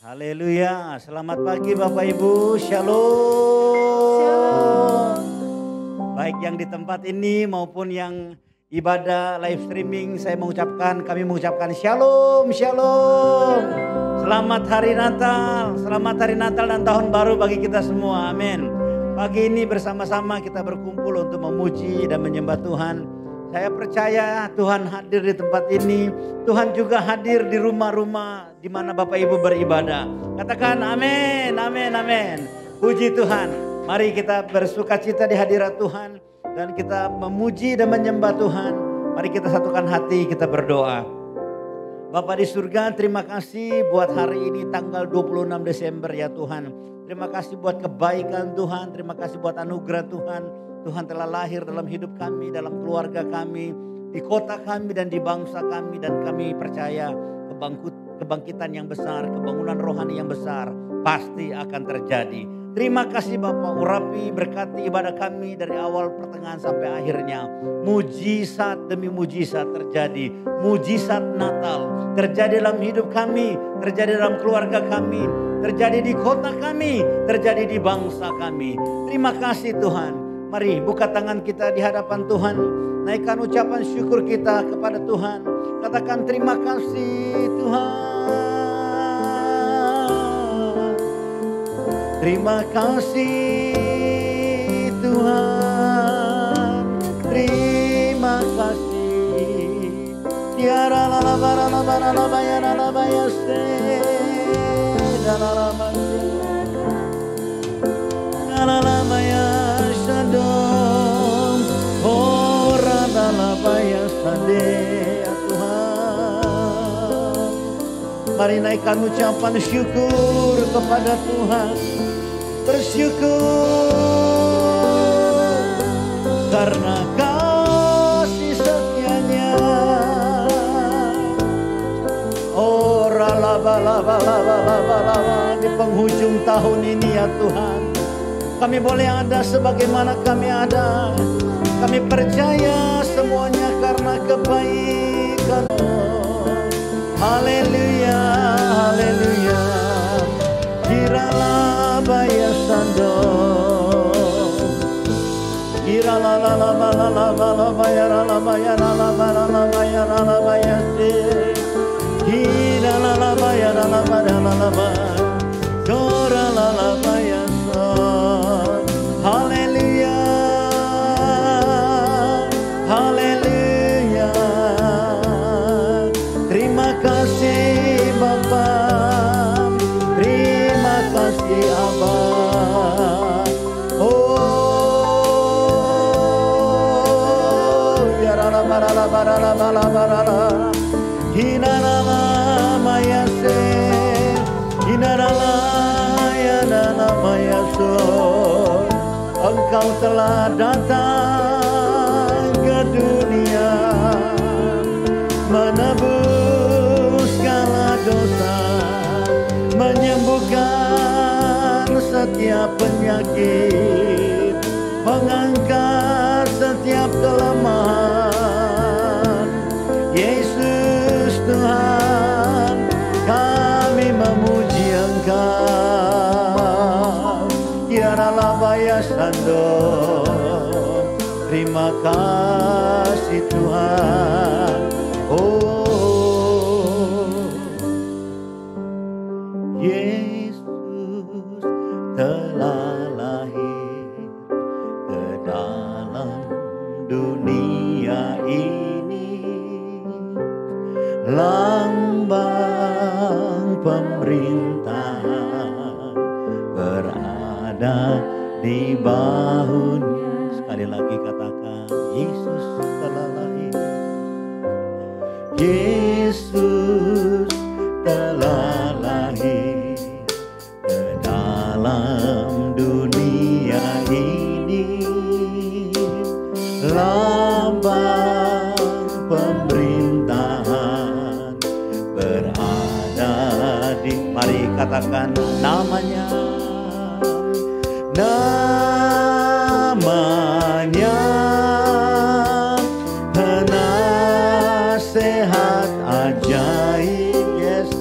Haleluya, selamat pagi Bapak Ibu, Shalom. Baik yang di tempat ini maupun yang ibadah live streaming, kami mengucapkan Shalom, Shalom. Selamat hari Natal dan tahun baru bagi kita semua, amin. Pagi ini bersama-sama kita berkumpul untuk memuji dan menyembah Tuhan. Saya percaya Tuhan hadir di tempat ini. Tuhan juga hadir di rumah-rumah di mana Bapak Ibu beribadah. Katakan amin, amin, amin. Puji Tuhan. Mari kita bersukacita di hadirat Tuhan. Dan kita memuji dan menyembah Tuhan. Mari kita satukan hati, kita berdoa. Bapa di surga, terima kasih buat hari ini tanggal 26 Desember ya Tuhan. Terima kasih buat kebaikan Tuhan. Terima kasih buat anugerah Tuhan. Tuhan telah lahir dalam hidup kami, dalam keluarga kami, di kota kami dan di bangsa kami. Dan kami percaya kebangkitan yang besar, kebangunan rohani yang besar pasti akan terjadi. Terima kasih Bapak, urapi berkati ibadah kami dari awal pertengahan sampai akhirnya. Mujizat demi mujizat terjadi. Mujizat Natal terjadi dalam hidup kami, terjadi dalam keluarga kami, terjadi di kota kami, terjadi di bangsa kami. Terima kasih Tuhan. Mari buka tangan kita di hadapan Tuhan. Naikkan ucapan syukur kita kepada Tuhan. Katakan terima kasih Tuhan. Terima kasih Tuhan. Terima kasih. Tiara la la bara la bara la baya la la baya se. La la la baya. La la la baya. Ora dalam bayar sade ya Tuhan. Mari naikkan ucapan syukur kepada Tuhan. Bersyukur karena kasih setianya. Ora laba laba laba laba laba di penghujung tahun ini ya Tuhan. Kami boleh ada sebagaimana kami ada. Kami percaya semuanya karena kebaikan. Haleluya, haleluya. Kiralah baya sando. Kiralah la la la la la la la baya la la baya la la la la baya la la baya se. Kiralah la baya la la baya la la baya. Kora la la baya so. Haleluya, haleluya. Terima kasih Bapa, terima kasih Abba. Oh, ya la bara la bara la bara bara. Hina la maya se, hina la ya la maya so. Engkau telah datang ke dunia, menebus segala dosa, menyembuhkan setiap penyakit, mengangkat setiap kelemahan. Yesus Tuhan, kami memuji Engkau. Tiaralah baya sando. Terima kasih Tuhan. Oh, Yesus telah lahir ke dalam dunia ini. Lambang pemerintahan berada di bahunya. Sekali lagi katakan, Yesus telah lahir. Yesus telah lahir ke dalam dunia ini. Lambang pemerintahan berada di. Mari katakan namanya. Namanya penasehat ajaib, yes.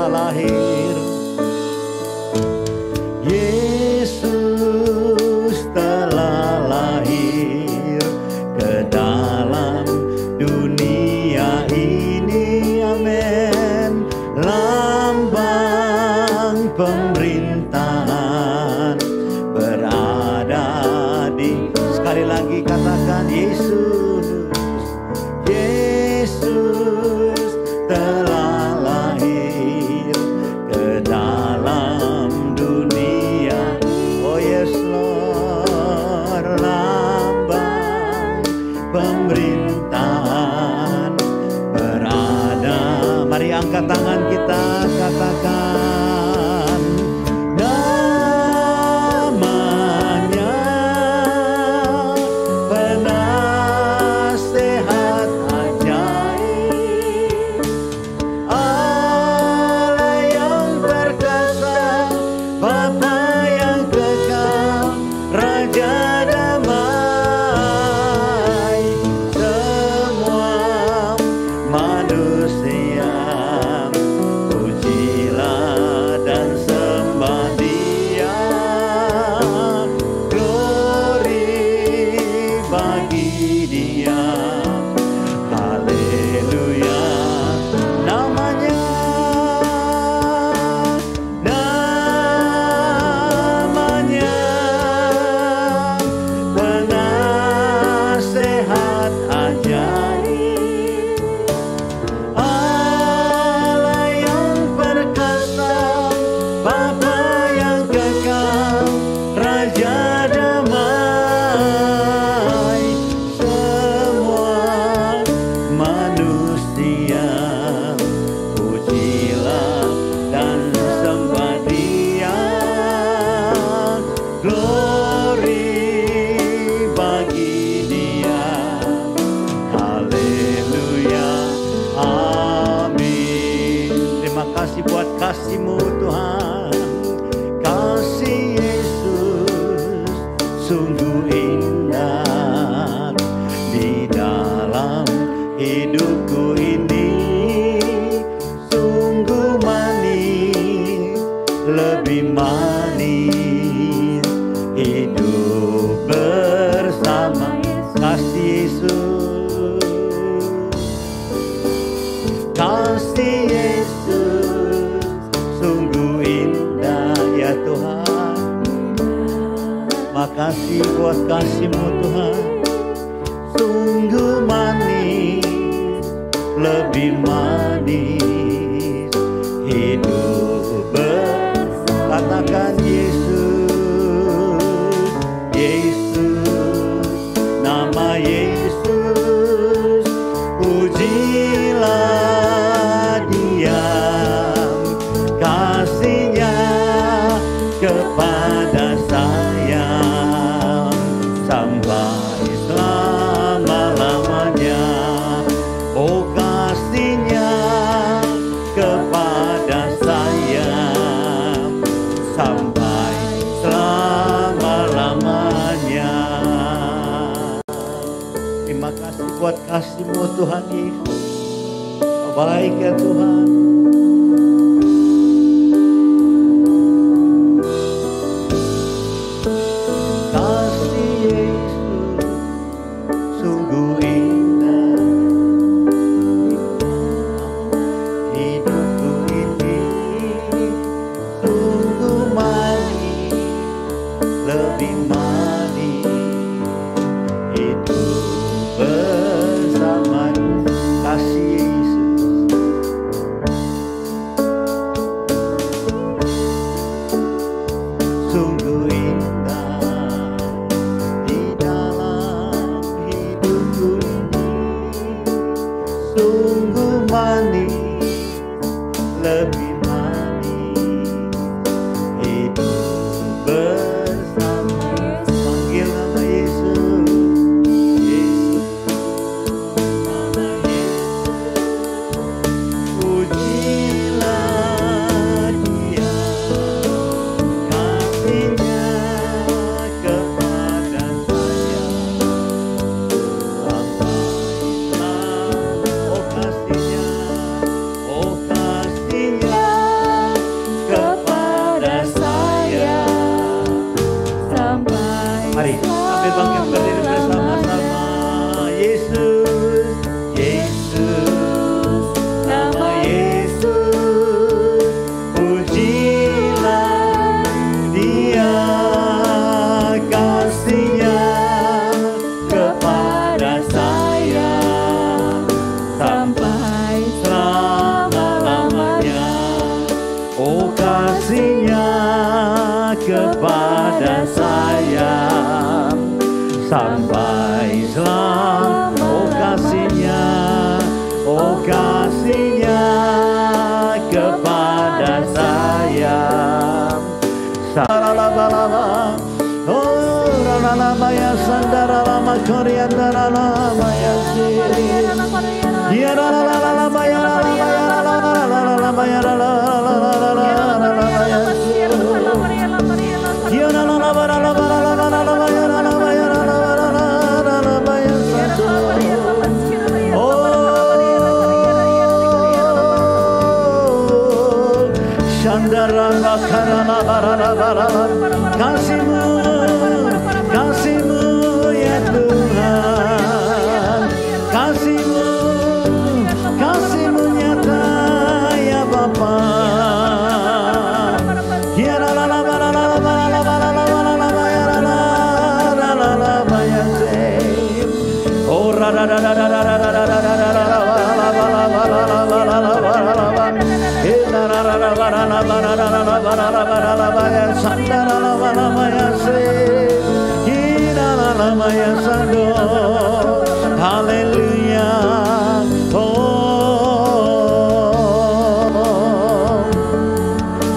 telah lahir. Yesus telah lahir ke dalam dunia ini, amin. Lambang pemerintahan berada di, sekali lagi katakan Yesus. Yesus telah lahir ke dalam dunia. Oh yes Lord, lambang pemerintahan berada. Mari angkat tangan kita, katakan namanya penasehat ajaib, Allah yang perkasa, Bapa yang kekal, Raja damai. Semua manusia pujilah dan sembah Dia. Glory bagi Dia. Haleluya. Namanya penasehat ajaib, Allah yang perkasa, Bapa yang kekal, Raja damai. Semua manusia pujilah dan sembah Dia. Glory bagi Dia. Haleluya. Amin. Terima kasih buat kasih-Mu Tuhan. Kasih Yesus sungguh indah di dalam hidupku ini. Sungguh manis, lebih manis hidup bersama kasih Yesus. Kasih Yesus sungguh indah ya Tuhan. Makasih buat kasih-Mu Tuhan. Sungguh manis, lebih manis hidup bersama. Katakan Yesus, Yesus, nama Yesus, pujilah Dia. Kasih-Nya kepada saya sampai selama-lamanya. Oh kasih-Nya kepada saya sampai selama-lamanya. Terima kasih buat kasih-Mu Tuhan Yesus. Baik ya Tuhan. Kasih Yesus sungguh indah hidupku ini. Sungguh manis, lebih manis hidup bersama kasih Yesus. Sungguh indah di dalam hidupku ini. Sungguh manis, lebih manis hidup bersama. Panggil nama Yesus, Yesus, nama Yesus. Pujilah Dia, kasih-Nya kepada saya sampai selama. Oh kasih-Nya sampai selamat. Oh kasihnya kepada saya. Saralaba, oh ralaba ya sandara lama koriandara lama ya si. Ya ralaba ya ralaba ya kasihmu ya Tuhan, kasihmu nyata ya Bapa. Ya haleluya. Oh,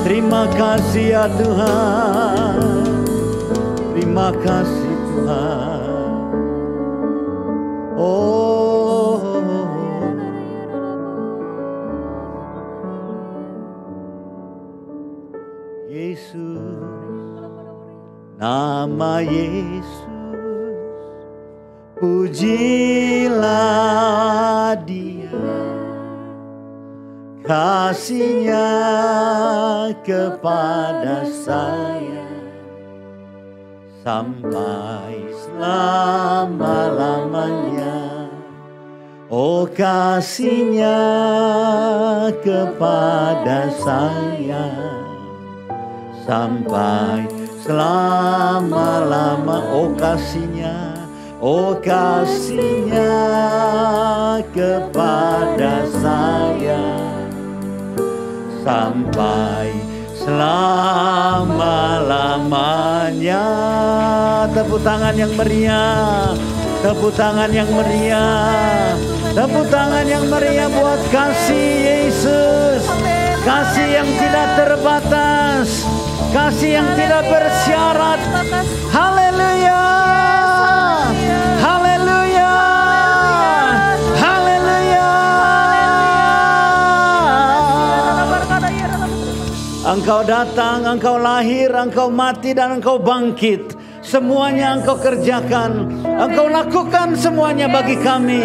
terima kasih ya Tuhan, terima kasih Tuhan. Oh, Yesus, nama Yesus, pujilah Dia, kasihnya kepada saya sampai selama-lamanya. Oh kasihnya kepada saya sampai selama-lama. Oh kasihnya kepada saya sampai selama-lamanya. Tepuk tangan yang meriah, tepuk tangan yang meriah, tepuk tangan yang meriah buat kasih Yesus. Kasih yang tidak terbatas, kasih yang tidak bersyarat. Haleluya, haleluya, haleluya. Engkau datang, Engkau lahir, Engkau mati, dan Engkau bangkit. Semuanya Engkau kerjakan, Engkau lakukan semuanya bagi kami,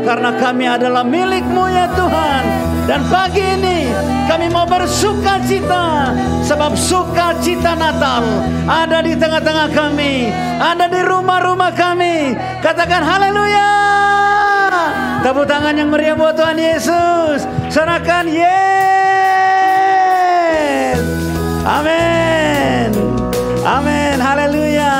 karena kami adalah milik-Mu ya Tuhan. Dan pagi ini kami mau bersuka cita, sebab sukacita Natal ada di tengah-tengah kami, ada di rumah-rumah kami. Katakan haleluya. Tepuk tangan yang meriah buat Tuhan Yesus. Serahkan yes. Amin. Amin. Haleluya.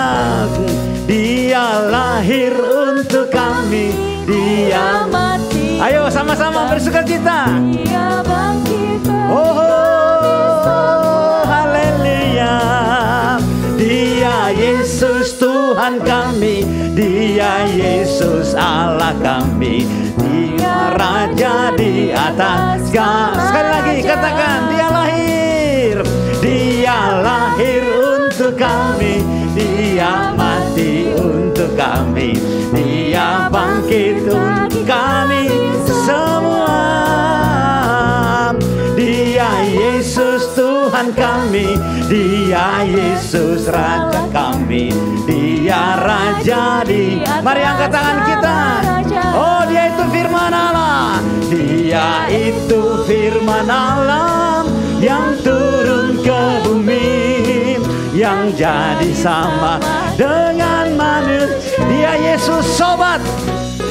Dia lahir untuk kami, Dia mati. Ayo sama-sama bersuka cita. Dia bangkit. Oh, haleluya. Dia Yesus Tuhan kami, Dia Yesus Allah kami, Dia Raja di atas. Sekali lagi katakan, Dia lahir. Dia lahir untuk kami, Dia mati untuk kami, Dia bangkit untuk kami semua. Dia Yesus Tuhan kami, Dia Yesus Raja kami, Dia Raja di. Mari angkat tangan kita. Oh, Dia itu firman Allah, Dia itu firman Allah yang turun ke bumi, yang jadi sama dengan manusia. Dia Yesus sobat,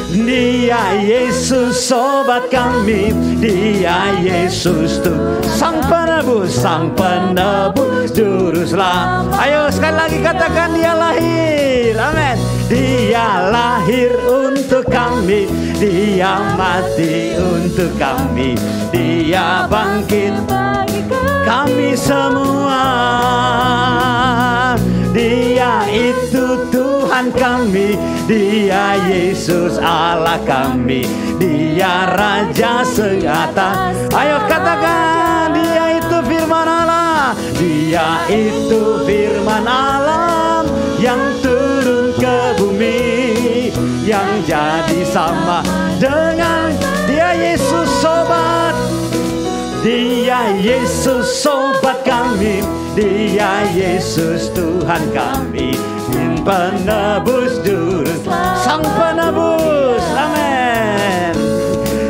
Dia Yesus sobat kami, Dia Yesus tuh Sang penebus juru selamat. Ayo sekali lagi katakan, Dia lahir. Amin. Dia lahir untuk kami, Dia mati untuk kami, Dia bangkit kami semua. Dia itu Tuhan kami, Dia Yesus Allah kami, Dia Raja seatas. Ayo katakan, Dia itu firman Allah, Dia itu firman Allah yang turun ke bumi, yang jadi sama dengan Dia Yesus sobat. Dia Yesus sobat kami, Dia Yesus Tuhan kami, penebus juru, Sang penebus, amin.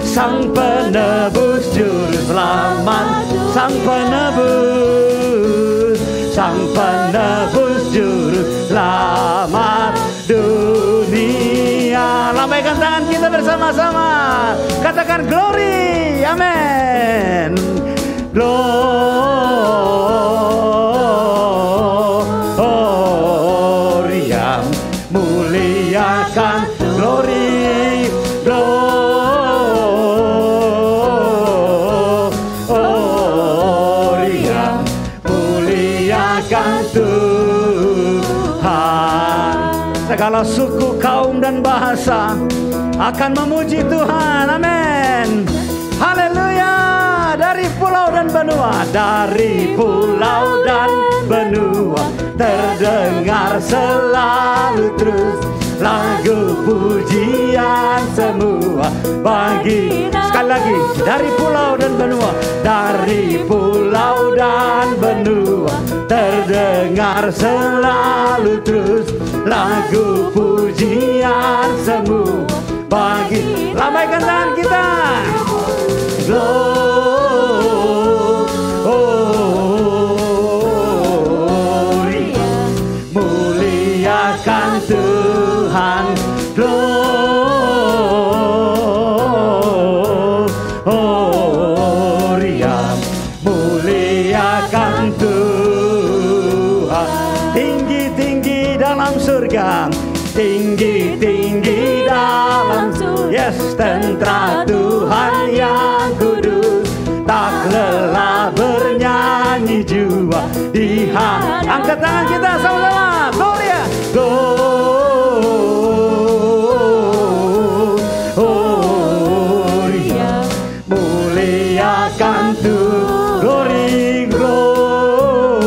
Sang penebus juru selamat, Sang penebus, Sang penebus juru selamat dunia. Lambaikan tangan kita bersama-sama, katakan glory, amin. Gloria, muliakan glory, gloria, muliakan Tuhan. Segala suku, kaum dan bahasa akan memuji Tuhan, amin. Haleluya. Dari pulau dan benua, dari pulau dan benua, terdengar selalu terus lagu pujian semua bagi. Sekali lagi, dari pulau dan benua, dari pulau dan benua, terdengar selalu terus lagu pujian semua bagi. Lambaikan tangan kita. Gloria, muliakan Tuhan. Gloria, muliakan Tuhan. Tinggi-tinggi dalam surga, tinggi-tinggi dalam surga. Yes, tentara Tuhan yang kudus, tak lelah bernyanyi jua di hati. Angkat tangan kita sama-sama, Gloria, Gloria, muliakan Tuhan. Glory, Gloria,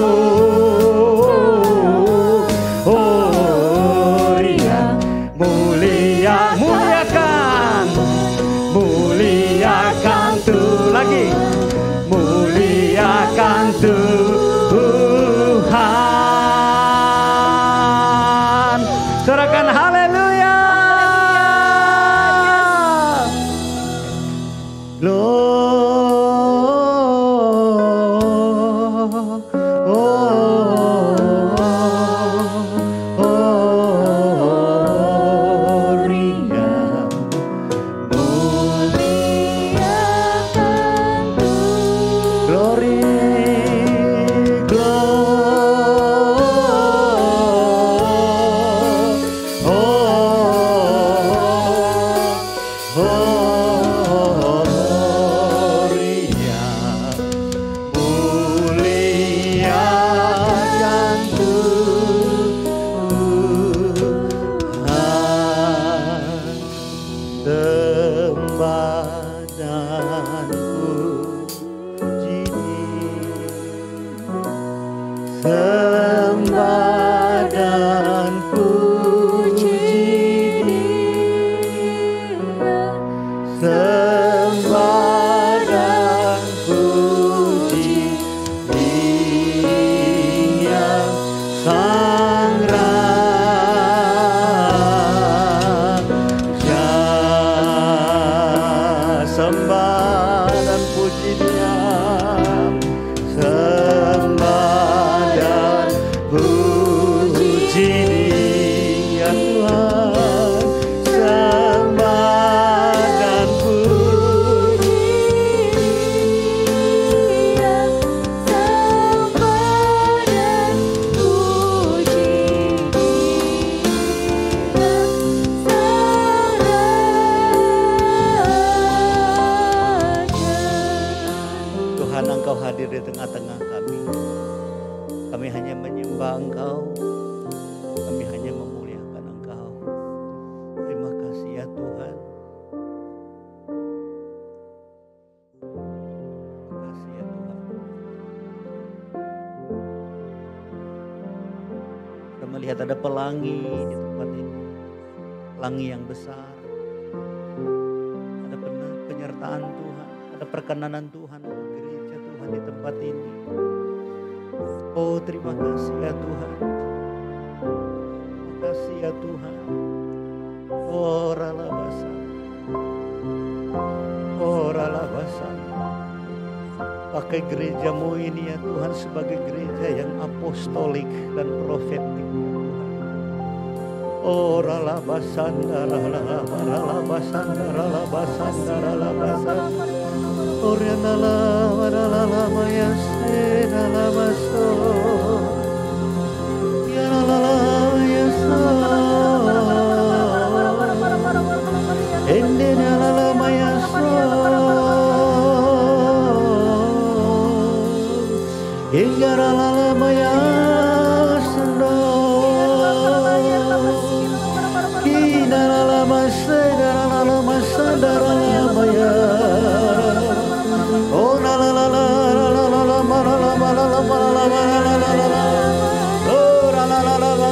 muliakan, muliakan Tuhan. Lagi, muliakan Tuhan. Sorakan haleluya. Sembah dan puji Dia, sembah dan puji Dia, Sang Raja. Sembah dan puji Dia, puji Dia Tuhan, sembah dan puji Dia, sembah dan puji Dia, Sang Raja. Tuhan, Engkau hadir di tengah-tengah kami. Kami hanya menyembah Engkau, Tuhan. Makasih ya Tuhan. Kita melihat ada pelangi di tempat ini. Pelangi yang besar. Ada penyertaan Tuhan. Ada perkenanan Tuhan untuk gereja Tuhan di tempat ini. Oh terima kasih ya Tuhan. Terima kasih ya Tuhan. Oh ralabasa. Oh ralabasa. Pakai gerejamu ini ya Tuhan sebagai gereja yang apostolik dan profetik. Oh ralabasanda ralabasanda ralabasanda ralabasanda. Orianala varalala mayase ralabaso. Yaralala mayasa. Endenala mayasa. Yaralala mayasa. Kinalala masa daralala masa daralala mayasa. Oh la la la la la la la la la la la la la la. Oh la la la la la.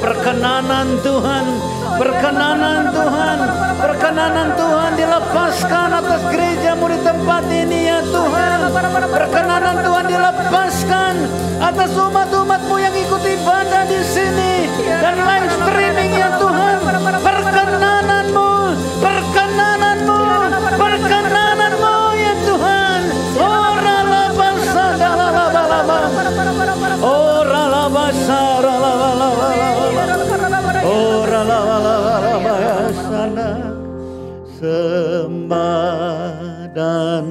Perkenanan Tuhan, perkenanan Tuhan, perkenanan Tuhan dilepaskan atas gerejamu di tempat ini ya Tuhan. Perkenanan Tuhan dilepaskan atas umat-umatmu yang ikut ibadah di sini dan live streaming ya Tuhan. Perkenananmu, perkenananmu, perkenananmu ya Tuhan. Oh ralabasa, ralabalaba. Oh ralabasa, ralabalaba. Oh ralabalaba. Sembah dan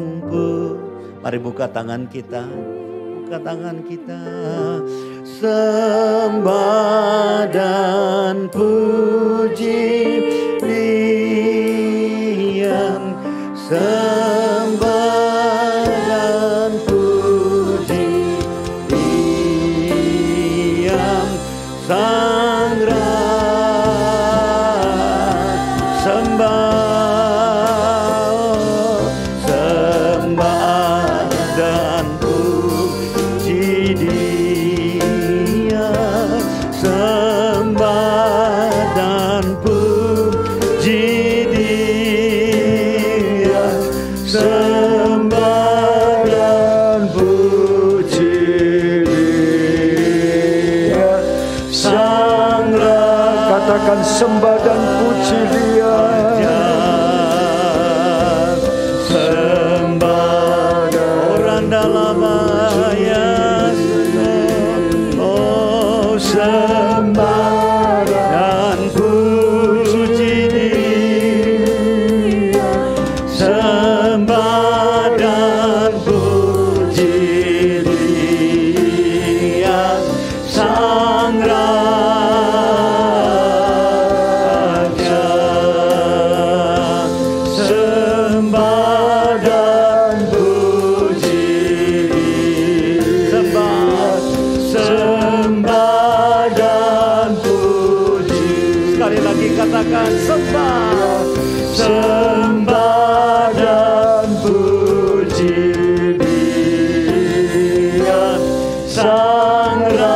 mari buka tangan kita. Buka tangan kita. Sembah dan puji Diam. Sembah dan puji Diam. Sang sembah dan puji Dia. Sembah orang dalam ayat. Oh sembah dan puji Dia. Sembah dan puji Dia. Sang katakan sembah, sembah dan puji Dia, Sang Raja.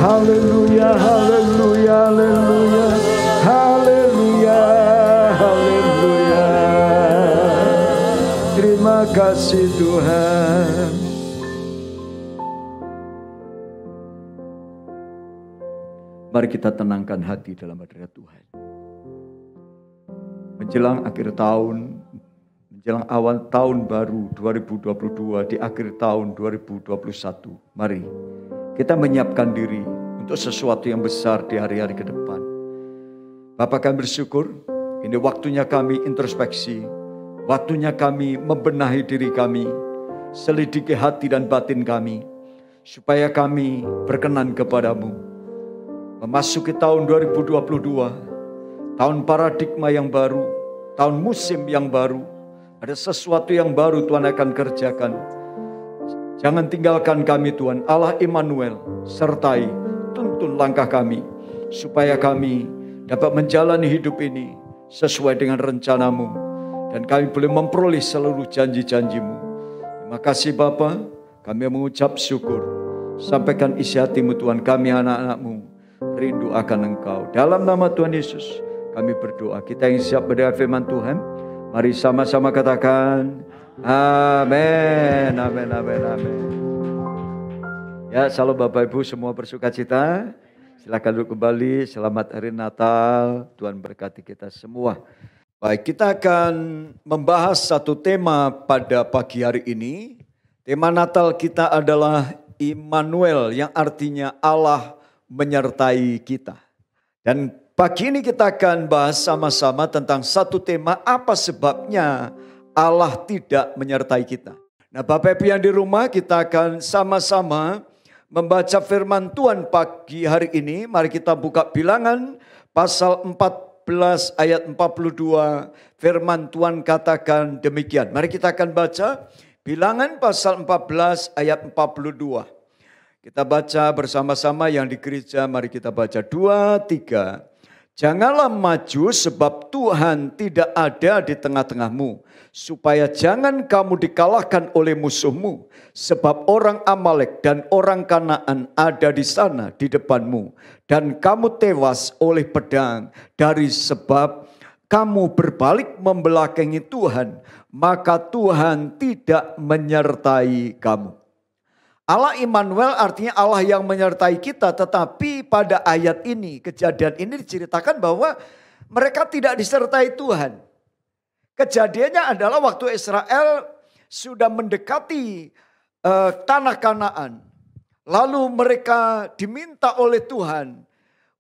Haleluya, haleluya, haleluya, haleluya, haleluya. Terima kasih Tuhan. Mari kita tenangkan hati dalam hadirat Tuhan. Menjelang akhir tahun, menjelang awal tahun baru 2022, di akhir tahun 2021, mari kita menyiapkan diri untuk sesuatu yang besar di hari-hari ke depan. Bapak kami bersyukur, ini waktunya kami introspeksi, waktunya kami membenahi diri kami, selidiki hati dan batin kami, supaya kami berkenan kepadamu. Memasuki tahun 2022, tahun paradigma yang baru, tahun musim yang baru, ada sesuatu yang baru Tuhan akan kerjakan. Jangan tinggalkan kami Tuhan, Allah Immanuel, sertai, tuntun langkah kami, supaya kami dapat menjalani hidup ini sesuai dengan rencanamu, dan kami boleh memperoleh seluruh janji-janjimu. Terima kasih Bapa, kami mengucap syukur. Sampaikan isi hatimu Tuhan, kami anak-anakmu rindu akan Engkau. Dalam nama Tuhan Yesus kami berdoa. Kita yang siap mendengar firman Tuhan, mari sama-sama katakan amin, amin, amin, amin. Ya, salam Bapak Ibu semua bersuka cita. Silakan duduk kembali. Selamat hari Natal. Tuhan berkati kita semua. Baik, kita akan membahas satu tema pada pagi hari ini. Tema Natal kita adalah Immanuel, yang artinya Allah menyertai kita. Dan pagi ini kita akan bahas sama-sama tentang satu tema, apa sebabnya Allah tidak menyertai kita. Nah, Bapak Ibu yang di rumah, kita akan sama-sama membaca firman Tuhan pagi hari ini. Mari kita buka Bilangan pasal 14 ayat 42. Firman Tuhan katakan demikian. Mari kita akan baca Bilangan pasal 14 ayat 42. Kita baca bersama-sama yang di gereja. Mari kita baca 2, 3. Janganlah maju sebab Tuhan tidak ada di tengah-tengahmu, supaya jangan kamu dikalahkan oleh musuhmu, sebab orang Amalek dan orang Kanaan ada di sana di depanmu, dan kamu tewas oleh pedang. Dari sebab kamu berbalik membelakangi Tuhan, maka Tuhan tidak menyertai kamu. Allah Immanuel artinya Allah yang menyertai kita, tetapi pada ayat ini, kejadian ini diceritakan bahwa mereka tidak disertai Tuhan. Kejadiannya adalah waktu Israel sudah mendekati tanah Kanaan. Lalu mereka diminta oleh Tuhan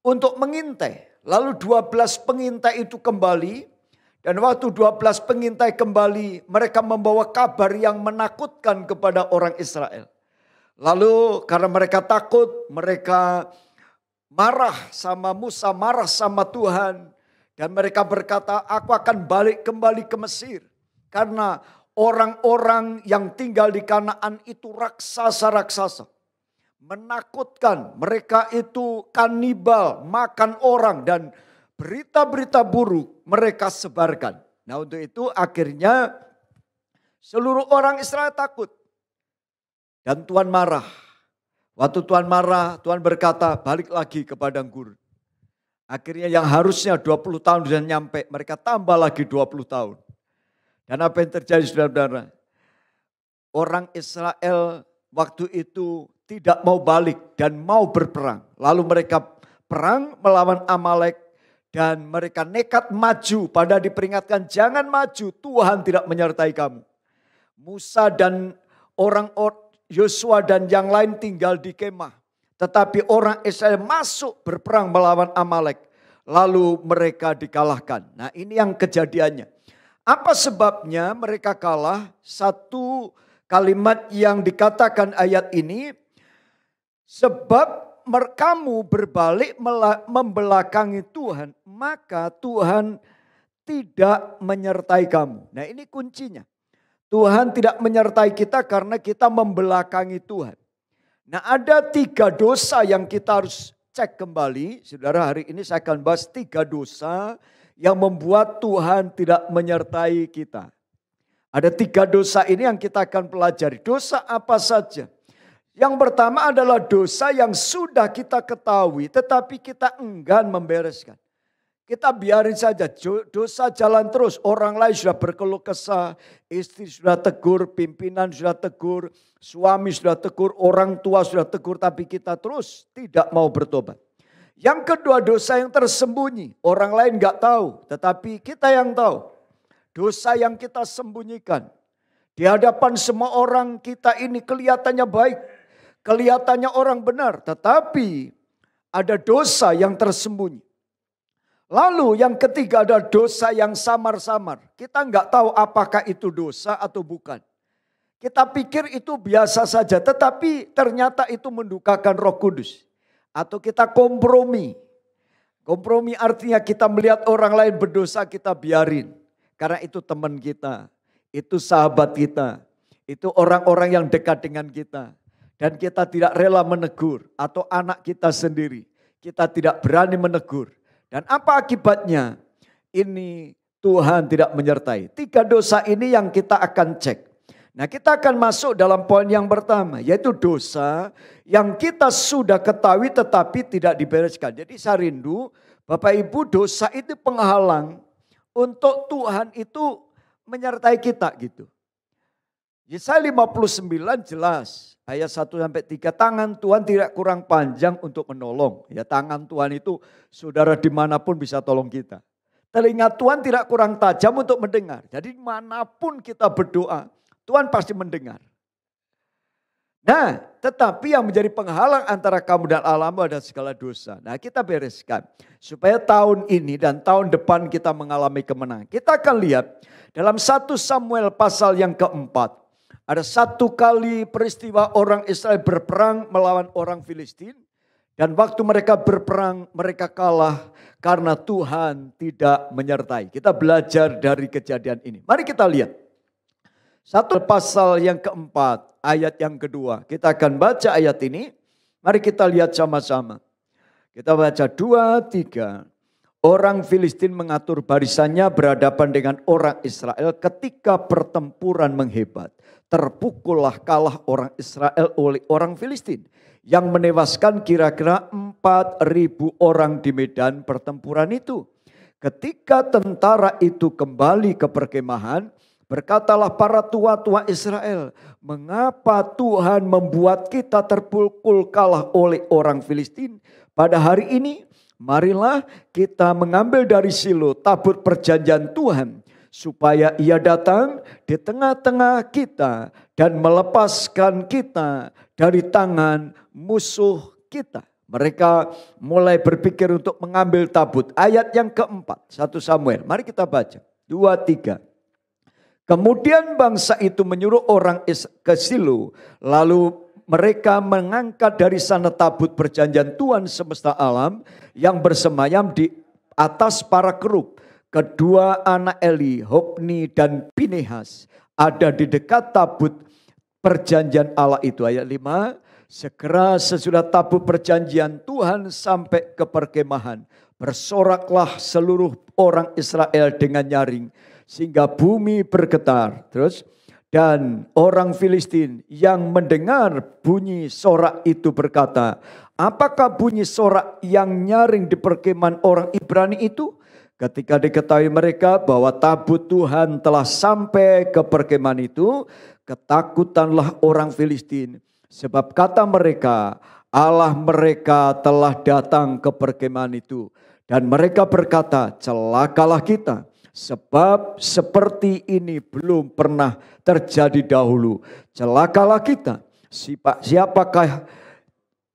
untuk mengintai. Lalu 12 pengintai itu kembali. Dan waktu 12 pengintai kembali, mereka membawa kabar yang menakutkan kepada orang Israel. Lalu karena mereka takut, mereka marah sama Musa, marah sama Tuhan. Dan mereka berkata, aku akan balik kembali ke Mesir. Karena orang-orang yang tinggal di Kanaan itu raksasa-raksasa. Menakutkan, mereka itu kanibal, makan orang. Dan berita-berita buruk mereka sebarkan. Nah, untuk itu akhirnya seluruh orang Israel takut. Dan Tuhan marah. Waktu Tuhan marah, Tuhan berkata, balik lagi ke padang gurun. Akhirnya yang harusnya 20 tahun sudah nyampe, mereka tambah lagi 20 tahun. Dan apa yang terjadi saudara-saudara? Orang Israel waktu itu tidak mau balik dan mau berperang. Lalu mereka perang melawan Amalek dan mereka nekat maju. Pada diperingatkan, jangan maju, Tuhan tidak menyertai kamu. Musa dan orang-orang Yosua dan yang lain tinggal di kemah. Tetapi orang Israel masuk berperang melawan Amalek. Lalu mereka dikalahkan. Nah, ini yang kejadiannya. Apa sebabnya mereka kalah? Satu kalimat yang dikatakan ayat ini. Sebab kamu berbalik membelakangi Tuhan, maka Tuhan tidak menyertai kamu. Nah, ini kuncinya. Tuhan tidak menyertai kita karena kita membelakangi Tuhan. Nah, ada 3 dosa yang kita harus cek kembali. Saudara, hari ini saya akan bahas 3 dosa yang membuat Tuhan tidak menyertai kita. Ada 3 dosa ini yang kita akan pelajari. Dosa apa saja? Yang pertama adalah dosa yang sudah kita ketahui tetapi kita enggan membereskan. Kita biarin saja, dosa jalan terus. Orang lain sudah berkeluh kesah, istri sudah tegur, pimpinan sudah tegur, suami sudah tegur, orang tua sudah tegur, tapi kita terus tidak mau bertobat. Yang kedua, dosa yang tersembunyi. Orang lain gak tahu, tetapi kita yang tahu. Dosa yang kita sembunyikan. Di hadapan semua orang kita ini kelihatannya baik, kelihatannya orang benar, tetapi ada dosa yang tersembunyi. Lalu yang ketiga ada dosa yang samar-samar. Kita nggak tahu apakah itu dosa atau bukan. Kita pikir itu biasa saja, tetapi ternyata itu mendukakan Roh Kudus. Atau kita kompromi. Kompromi artinya kita melihat orang lain berdosa, kita biarin. Karena itu teman kita, itu sahabat kita, itu orang-orang yang dekat dengan kita. Dan kita tidak rela menegur, atau anak kita sendiri. Kita tidak berani menegur. Dan apa akibatnya? Ini Tuhan tidak menyertai. 3 dosa ini yang kita akan cek. Nah, kita akan masuk dalam poin yang pertama, yaitu dosa yang kita sudah ketahui tetapi tidak dibereskan. Jadi saya rindu Bapak Ibu, dosa itu penghalang untuk Tuhan itu menyertai kita gitu. Yesaya 59 jelas, ayat 1-3, tangan Tuhan tidak kurang panjang untuk menolong. Ya, tangan Tuhan itu saudara dimanapun bisa tolong kita. Telinga Tuhan tidak kurang tajam untuk mendengar. Jadi manapun kita berdoa, Tuhan pasti mendengar. Nah, tetapi yang menjadi penghalang antara kamu dan Allahmu adalah segala dosa. Nah, kita bereskan. Supaya tahun ini dan tahun depan kita mengalami kemenangan. Kita akan lihat dalam 1 Samuel pasal yang keempat. Ada 1 kali peristiwa orang Israel berperang melawan orang Filistin. Dan waktu mereka berperang, mereka kalah karena Tuhan tidak menyertai. Kita belajar dari kejadian ini. Mari kita lihat. 1 pasal yang keempat, ayat yang kedua. Kita akan baca ayat ini. Mari kita lihat sama-sama. Kita baca 2-3. Orang Filistin mengatur barisannya berhadapan dengan orang Israel ketika pertempuran menghebat. Terpukullah kalah orang Israel oleh orang Filistin. Yang menewaskan kira-kira 4.000 orang di medan pertempuran itu. Ketika tentara itu kembali ke perkemahan, berkatalah para tua-tua Israel, mengapa Tuhan membuat kita terpukul kalah oleh orang Filistin pada hari ini? Marilah kita mengambil dari Silo tabut perjanjian Tuhan, supaya ia datang di tengah-tengah kita dan melepaskan kita dari tangan musuh kita. Mereka mulai berpikir untuk mengambil tabut. Ayat yang keempat, 1 Samuel. Mari kita baca, 2-3. Kemudian bangsa itu menyuruh orang ke Silo, lalu mereka mengangkat dari sana tabut perjanjian Tuhan semesta alam yang bersemayam di atas para kerub. Kedua anak Eli, Hofni dan Pinehas, ada di dekat tabut perjanjian Allah itu. Ayat 5, segera sesudah tabut perjanjian Tuhan sampai ke perkemahan, bersoraklah seluruh orang Israel dengan nyaring, sehingga bumi bergetar. Terus, dan orang Filistin yang mendengar bunyi sorak itu berkata, apakah bunyi sorak yang nyaring di perkemahan orang Ibrani itu? Ketika diketahui mereka bahwa tabut Tuhan telah sampai ke perkemahan itu, ketakutanlah orang Filistin. Sebab kata mereka, Allah mereka telah datang ke perkemahan itu. Dan mereka berkata, celakalah kita. Sebab seperti ini belum pernah terjadi dahulu. Celakalah kita. Siapakah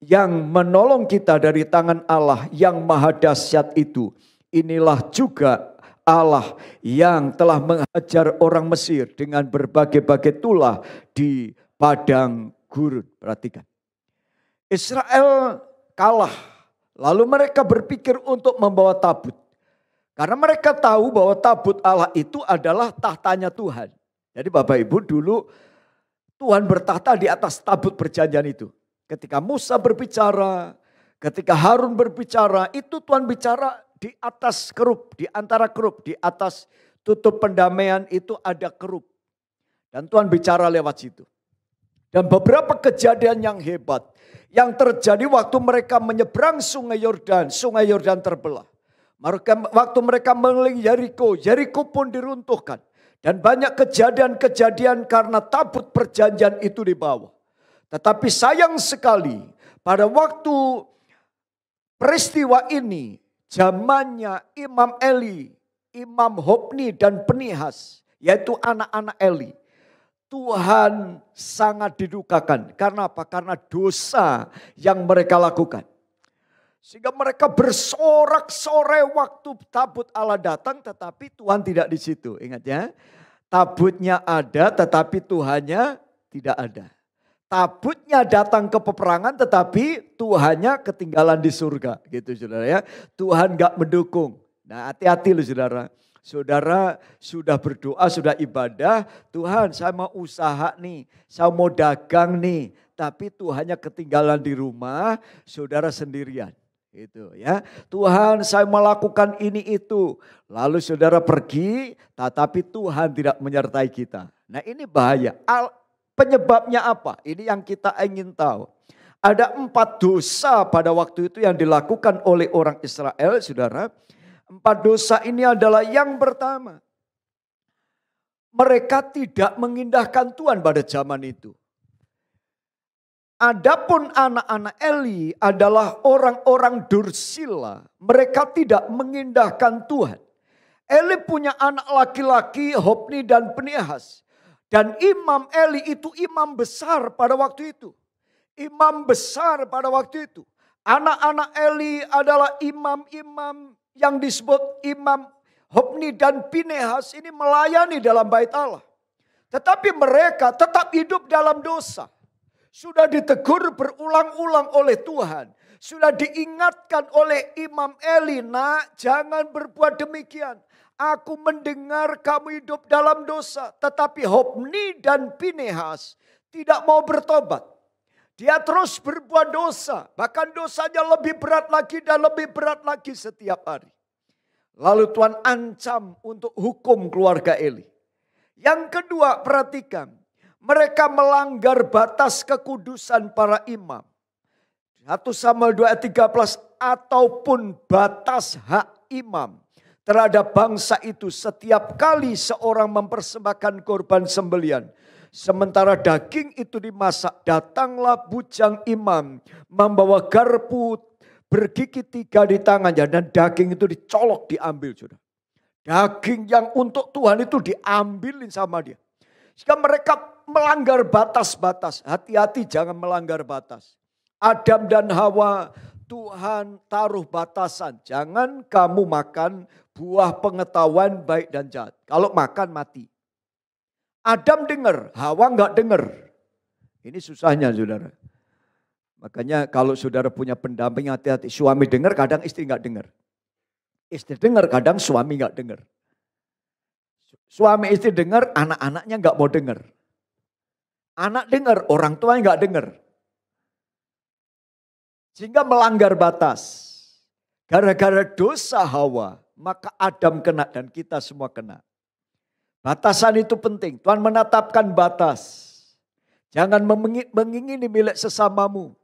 yang menolong kita dari tangan Allah yang maha dahsyat itu? Inilah juga Allah yang telah menghajar orang Mesir dengan berbagai-bagai tulah di padang gurun. Perhatikan. Israel kalah. Lalu mereka berpikir untuk membawa tabut. Karena mereka tahu bahwa tabut Allah itu adalah tahtanya Tuhan. Jadi Bapak Ibu, dulu Tuhan bertahta di atas tabut perjanjian itu. Ketika Musa berbicara, ketika Harun berbicara, itu Tuhan bicara di atas kerub, di antara kerub, di atas tutup pendamaian itu ada kerub. Dan Tuhan bicara lewat situ. Dan beberapa kejadian yang hebat yang terjadi waktu mereka menyeberang Sungai Yordan terbelah. Waktu mereka mengelilingi Yeriko, Yeriko pun diruntuhkan. Dan banyak kejadian-kejadian karena tabut perjanjian itu dibawa. Tetapi sayang sekali pada waktu peristiwa ini, zamannya Imam Eli, Imam Hofni dan Pinehas, yaitu anak-anak Eli. Tuhan sangat didukakan. Karena apa? Karena dosa yang mereka lakukan. Sehingga mereka bersorak-sorai waktu tabut Allah datang, tetapi Tuhan tidak di situ. Ingat ya, tabutnya ada tetapi Tuhannya Tidak ada. Tabutnya datang ke peperangan tetapi Tuhannya ketinggalan di surga. Gitu saudara ya. Tuhan gak mendukung. Nah hati-hati loh saudara. Saudara sudah berdoa, sudah ibadah. Tuhan saya mau usaha nih. Saya mau dagang nih. Tapi Tuhannya ketinggalan di rumah. Saudara sendirian. Gitu ya. Tuhan saya melakukan ini itu. Lalu saudara pergi. Tetapi Tuhan tidak menyertai kita. Nah ini bahaya. Penyebabnya apa? Ini yang kita ingin tahu. Ada 4 dosa pada waktu itu yang dilakukan oleh orang Israel, saudara. 4 dosa ini adalah yang pertama. Mereka tidak mengindahkan Tuhan pada zaman itu. Adapun anak-anak Eli adalah orang-orang dursila. Mereka tidak mengindahkan Tuhan. Eli punya anak laki-laki, Hofni dan Pinehas. Dan Imam Eli itu imam besar pada waktu itu. Imam besar pada waktu itu. Anak-anak Eli adalah imam-imam yang disebut imam Hofni dan Pinehas ini melayani dalam bait Allah. Tetapi mereka tetap hidup dalam dosa. Sudah ditegur berulang-ulang oleh Tuhan. Sudah diingatkan oleh Imam Eli, nak jangan berbuat demikian. Aku mendengar kamu hidup dalam dosa. Tetapi Hofni dan Pinehas tidak mau bertobat. Dia terus berbuat dosa. Bahkan dosanya lebih berat lagi dan lebih berat lagi setiap hari. Lalu Tuhan ancam untuk hukum keluarga Eli. Yang kedua perhatikan. Mereka melanggar batas kekudusan para imam. 1 Samuel 2 ayat 13 ataupun batas hak imam. Terhadap bangsa itu setiap kali seorang mempersembahkan korban sembelian. Sementara daging itu dimasak, datanglah bujang imam membawa garpu bergigi 3 di tangannya. Dan daging itu dicolok, diambil. Sudah. Daging yang untuk Tuhan itu diambilin sama dia. Jika mereka melanggar batas-batas, hati-hati jangan melanggar batas. Adam dan Hawa, Tuhan taruh batasan. Jangan kamu makan buah pengetahuan baik dan jahat. Kalau makan mati. Adam dengar, Hawa enggak dengar. Ini susahnya saudara. Makanya kalau saudara punya pendamping hati-hati. Suami dengar, kadang istri enggak dengar. Istri dengar, kadang suami enggak dengar. Suami istri dengar, anak-anaknya enggak mau dengar. Anak dengar, orang tua enggak dengar. Sehingga melanggar batas. Gara-gara dosa Hawa, maka Adam kena dan kita semua kena. Batasan itu penting. Tuhan menetapkan batas. Jangan mengingini milik sesamamu.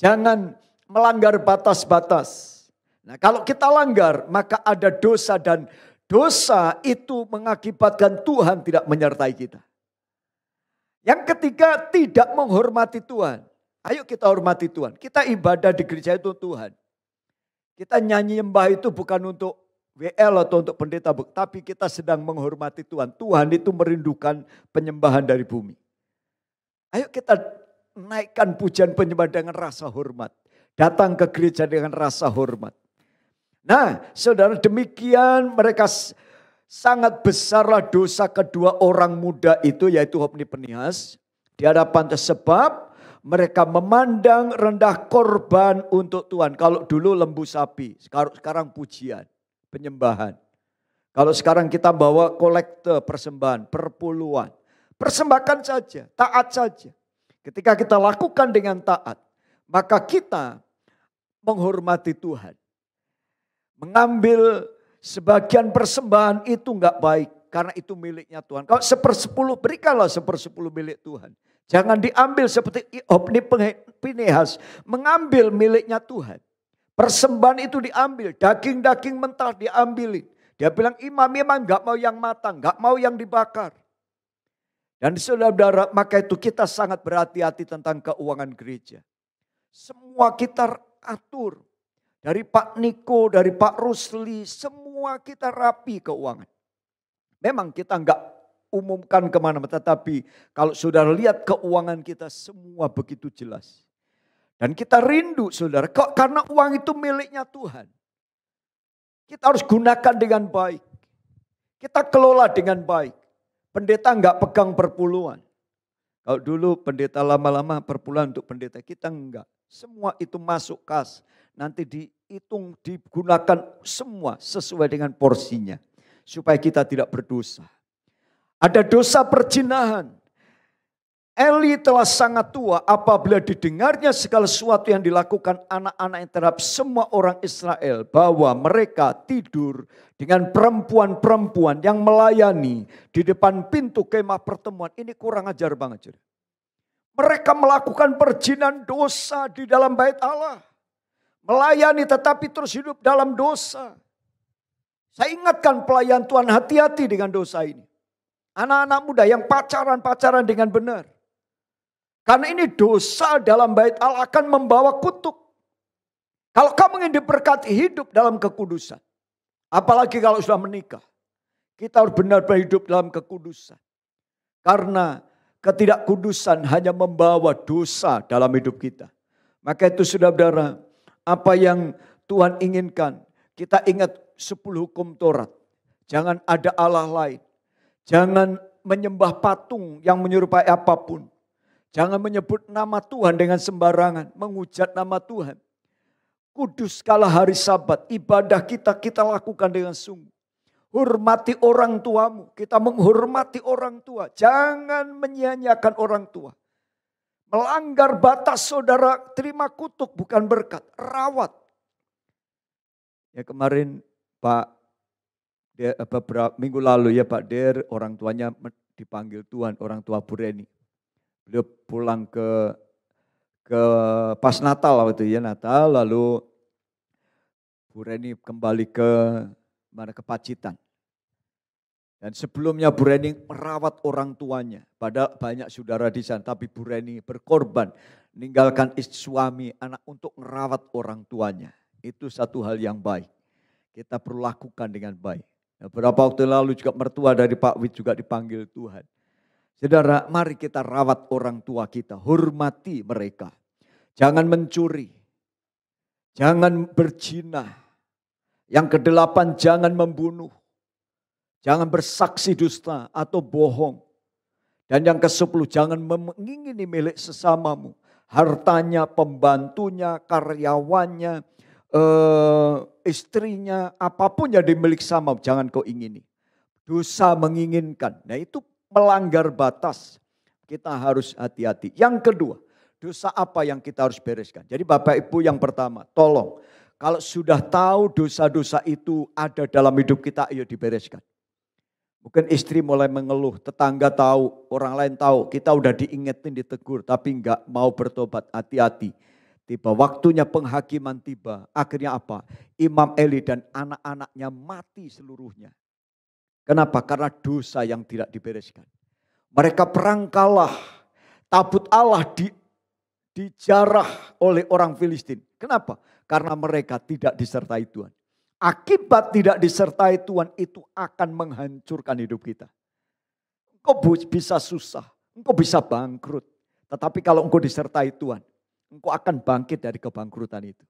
Jangan melanggar batas-batas. Nah, kalau kita langgar, maka ada dosa dan dosa itu mengakibatkan Tuhan tidak menyertai kita. Yang ketiga, tidak menghormati Tuhan. Ayo kita hormati Tuhan. Kita ibadah di gereja itu Tuhan. Kita nyanyi nyembah itu bukan untuk WL atau untuk pendeta, tapi kita sedang menghormati Tuhan. Tuhan itu merindukan penyembahan dari bumi. Ayo kita naikkan pujian penyembahan dengan rasa hormat. Datang ke gereja dengan rasa hormat. Nah, saudara, demikian mereka sangat besarlah dosa kedua orang muda itu, yaitu Hofni Pinehas di hadapan sebab mereka memandang rendah korban untuk Tuhan. Kalau dulu lembu sapi, sekarang pujian, penyembahan. Kalau sekarang kita bawa kolekte persembahan, perpuluhan. Persembahkan saja, taat saja. Ketika kita lakukan dengan taat, maka kita menghormati Tuhan. Mengambil sebagian persembahan itu enggak baik, karena itu miliknya Tuhan. Kalau 1/10, berikanlah 1/10 milik Tuhan. Jangan diambil seperti Hofni Pinehas, mengambil miliknya Tuhan. Persembahan itu diambil, daging-daging mentah diambilin. Dia bilang imam enggak mau yang matang, enggak mau yang dibakar. Dan saudara, maka itu kita sangat berhati-hati tentang keuangan gereja. Semua kita atur. Dari Pak Niko, dari Pak Rusli, semua kita rapi keuangan. Memang kita enggak umumkan kemana-mana, tetapi kalau saudara lihat keuangan kita semua begitu jelas. Dan kita rindu saudara, karena uang itu miliknya Tuhan. Kita harus gunakan dengan baik. Kita kelola dengan baik. Pendeta enggak pegang perpuluhan. Kalau dulu pendeta lama-lama per bulan untuk pendeta, kita enggak. Semua itu masuk kas. Nanti dihitung, digunakan semua sesuai dengan porsinya. Supaya kita tidak berdosa. Ada dosa perzinahan. Eli telah sangat tua apabila didengarnya segala sesuatu yang dilakukan anak-anak terhadap semua orang Israel. Bahwa mereka tidur dengan perempuan-perempuan yang melayani di depan pintu kemah pertemuan. Ini kurang ajar banget. Mereka melakukan perzinahan dosa di dalam bait Allah. Melayani tetapi terus hidup dalam dosa. Saya ingatkan pelayan Tuhan, hati-hati dengan dosa ini. Anak-anak muda yang pacaran dengan benar. Karena ini dosa dalam bait Allah akan membawa kutuk. Kalau kamu ingin diberkati, hidup dalam kekudusan. Apalagi kalau sudah menikah. Kita harus benar-benar hidup dalam kekudusan. Karena ketidakkudusan hanya membawa dosa dalam hidup kita. Maka itu saudara-saudara, apa yang Tuhan inginkan. Kita ingat 10 hukum Taurat. Jangan ada Allah lain. Jangan menyembah patung yang menyerupai apapun. Jangan menyebut nama Tuhan dengan sembarangan. Menghujat nama Tuhan. Kudus kala hari Sabat. Ibadah kita lakukan dengan sungguh. Hormati orang tuamu. Kita menghormati orang tua. Jangan menyia-nyiakan orang tua. Melanggar batas saudara, terima kutuk bukan berkat. Rawat. Ya kemarin beberapa minggu lalu ya Pak Der, orang tuanya dipanggil Tuhan, orang tua Bu Reni. Beliau pulang ke pas Natal waktu ya Natal, lalu Bu Reni kembali ke Pacitan. Dan sebelumnya Bu Reni merawat orang tuanya. Padahal banyak saudara di sana, tapi Bu Reni berkorban meninggalkan suami, anak untuk merawat orang tuanya. Itu satu hal yang baik. Kita perlu lakukan dengan baik. Beberapa waktu lalu juga mertua dari Pak Wid juga dipanggil Tuhan. Saudara, mari kita rawat orang tua kita, hormati mereka. Jangan mencuri, jangan berzina. Yang ke-8, jangan membunuh. Jangan bersaksi dusta atau bohong. Dan yang ke-10, jangan mengingini milik sesamamu. Hartanya, pembantunya, karyawannya, istrinya, apapun yang dimiliki sama, jangan kau ingini. Dosa menginginkan. Nah itu melanggar batas. Kita harus hati-hati. Yang kedua, dosa apa yang kita harus bereskan? Jadi Bapak Ibu yang pertama, tolong. Kalau sudah tahu dosa-dosa itu ada dalam hidup kita, ayo dibereskan. Mungkin istri mulai mengeluh, tetangga tahu, orang lain tahu. Kita udah diingetin, ditegur, tapi enggak mau bertobat. Hati-hati. Tiba waktunya penghakiman tiba. Akhirnya apa? Imam Eli dan anak-anaknya mati seluruhnya. Kenapa? Karena dosa yang tidak dibereskan. Mereka perang kalah. Tabut Allah dijarah oleh orang Filistin. Kenapa? Karena mereka tidak disertai Tuhan. Akibat tidak disertai Tuhan itu akan menghancurkan hidup kita. Engkau bisa susah, engkau bisa bangkrut. Tetapi kalau engkau disertai Tuhan, engkau akan bangkit dari kebangkrutan itu.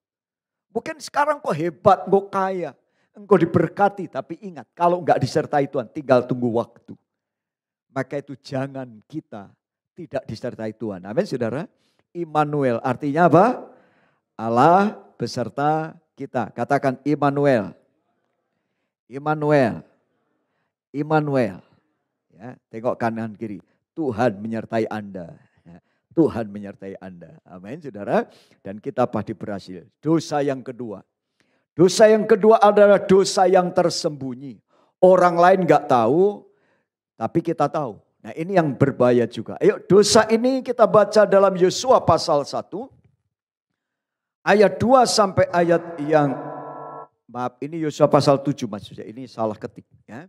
Mungkin sekarang engkau hebat, engkau kaya, engkau diberkati. Tapi ingat, kalau enggak disertai Tuhan, tinggal tunggu waktu. Maka itu jangan kita tidak disertai Tuhan. Amin saudara. Immanuel artinya apa? Allah beserta kita. Katakan Immanuel. Immanuel. Immanuel. Ya, tengok kanan kiri. Tuhan menyertai Anda. Ya, Tuhan menyertai Anda. Amin saudara. Dan kita pasti berhasil. Dosa yang kedua. Dosa yang kedua adalah dosa yang tersembunyi. Orang lain gak tahu, tapi kita tahu. Nah ini yang berbahaya juga. Ayo dosa ini kita baca dalam Yosua pasal 1. Ayat 2 sampai ayat yang, maaf ini Yosua pasal 7 maksudnya, ini salah ketik ya.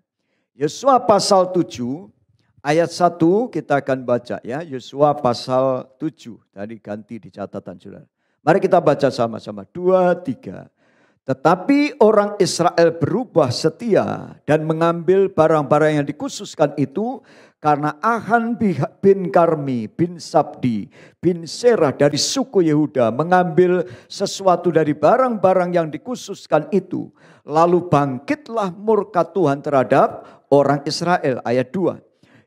Yosua pasal 7 ayat 1 kita akan baca ya. Yosua pasal 7, tadi ganti di catatan saudara. Mari kita baca sama-sama, 2, 3. Tetapi orang Israel berubah setia dan mengambil barang-barang yang dikhususkan itu karena Ahan bin Karmi bin Sabdi bin Serah dari suku Yehuda mengambil sesuatu dari barang-barang yang dikhususkan itu. Lalu bangkitlah murka Tuhan terhadap orang Israel. Ayat 2.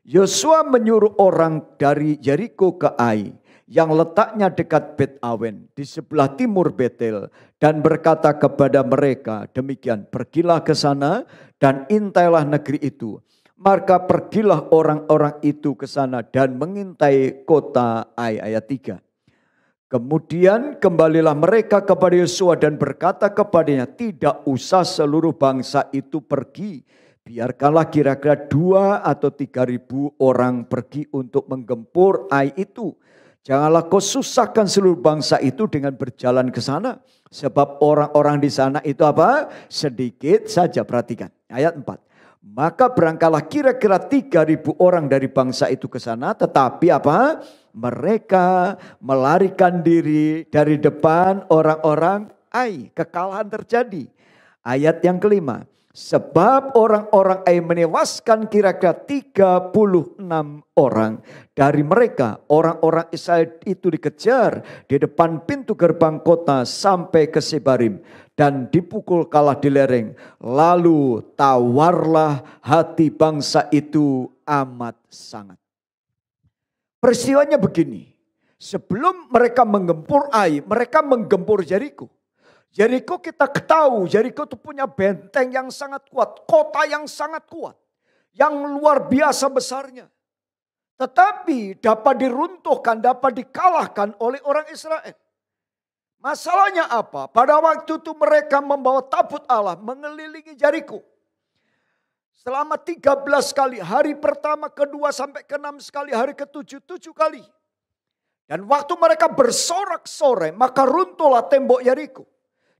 Yosua menyuruh orang dari Yeriko ke Ai yang letaknya dekat Bet Awen di sebelah timur Betel dan berkata kepada mereka demikian, pergilah ke sana dan intailah negeri itu. Maka pergilah orang-orang itu ke sana dan mengintai kota Ai. Ayat 3. Kemudian kembalilah mereka kepada Yosua dan berkata kepadanya, tidak usah seluruh bangsa itu pergi. Biarkanlah kira-kira 2 atau 3.000 orang pergi untuk menggempur Ai itu. Janganlah kau susahkan seluruh bangsa itu dengan berjalan ke sana. Sebab orang-orang di sana itu apa? Sedikit saja. Perhatikan ayat 4. Maka berangkatlah kira-kira 3.000 orang dari bangsa itu ke sana. Tetapi apa? Mereka melarikan diri dari depan orang-orang Ai. Kekalahan terjadi. Ayat yang kelima. Sebab orang-orang Ai menewaskan kira-kira 36 orang. Dari mereka orang-orang Israel itu dikejar di depan pintu gerbang kota sampai ke Sebarim. Dan dipukul kalah di lereng. Lalu tawarlah hati bangsa itu amat sangat. Peristiwanya begini. Sebelum mereka menggempur Ai, mereka menggempur Yeriko. Yeriko kita ketahui, Yeriko itu punya benteng yang sangat kuat. Kota yang sangat kuat. Yang luar biasa besarnya. Tetapi dapat diruntuhkan, dapat dikalahkan oleh orang Israel. Masalahnya apa? Pada waktu itu mereka membawa tabut Allah mengelilingi Yeriko. Selama 13 kali, hari pertama, kedua sampai ke-6 sekali, hari ke-7, 7 kali. Dan waktu mereka bersorak-sorai, maka runtuhlah tembok Yeriko.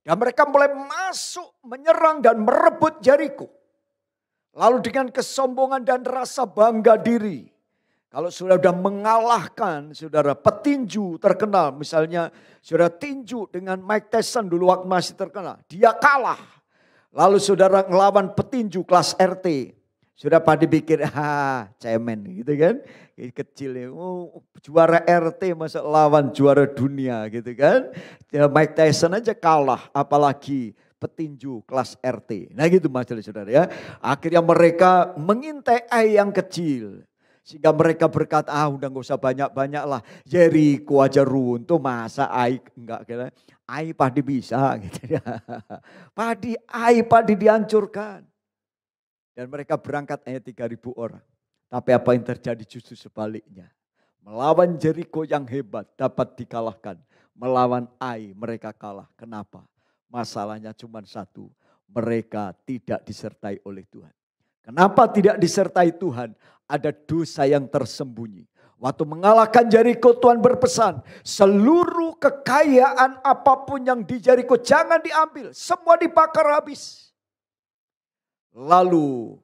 Dan mereka mulai masuk, menyerang dan merebut Yeriko. Lalu dengan kesombongan dan rasa bangga diri. Kalau sudah mengalahkan, saudara, petinju terkenal. Misalnya saudara tinju dengan Mike Tyson dulu waktu masih terkenal. Dia kalah. Lalu saudara ngelawan petinju kelas RT. Sudah pada pikir, cemen gitu kan. Kecil ya, juara RT masa lawan juara dunia gitu kan. Mike Tyson aja kalah, apalagi petinju kelas RT. Nah gitu masalah saudara ya. Akhirnya mereka mengintai Ai yang kecil. Sehingga mereka berkata, udah gak usah banyak-banyak lah. Yeriko aja runtuh, masa Ai enggak kira. Ai pasti bisa gitu ya. Ai pasti dihancurkan. Dan mereka berangkat hanya 3.000 orang. Tapi apa yang terjadi justru sebaliknya. Melawan Yeriko yang hebat dapat dikalahkan. Melawan Ai mereka kalah. Kenapa? Masalahnya cuma satu. Mereka tidak disertai oleh Tuhan. Kenapa tidak disertai Tuhan? Ada dosa yang tersembunyi. Waktu mengalahkan Yeriko Tuhan berpesan. Seluruh kekayaan apapun yang di Yeriko jangan diambil. Semua dibakar habis. Lalu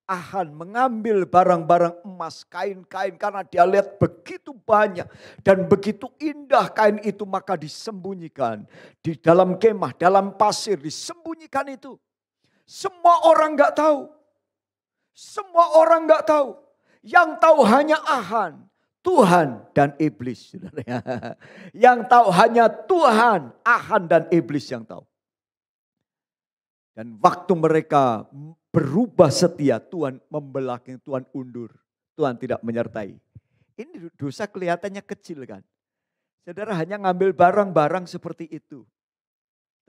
Ahan mengambil barang-barang emas, kain-kain karena dia lihat begitu banyak dan begitu indah kain itu maka disembunyikan. Di dalam kemah, dalam pasir disembunyikan itu. Semua orang gak tahu. Semua orang gak tahu. Yang tahu hanya Ahan, Tuhan dan iblis. Yang tahu hanya Tuhan, Ahan dan iblis yang tahu. Dan waktu mereka berubah setia, Tuhan membelakang, Tuhan undur. Tuhan tidak menyertai. Ini dosa kelihatannya kecil kan. Saudara hanya ngambil barang-barang seperti itu.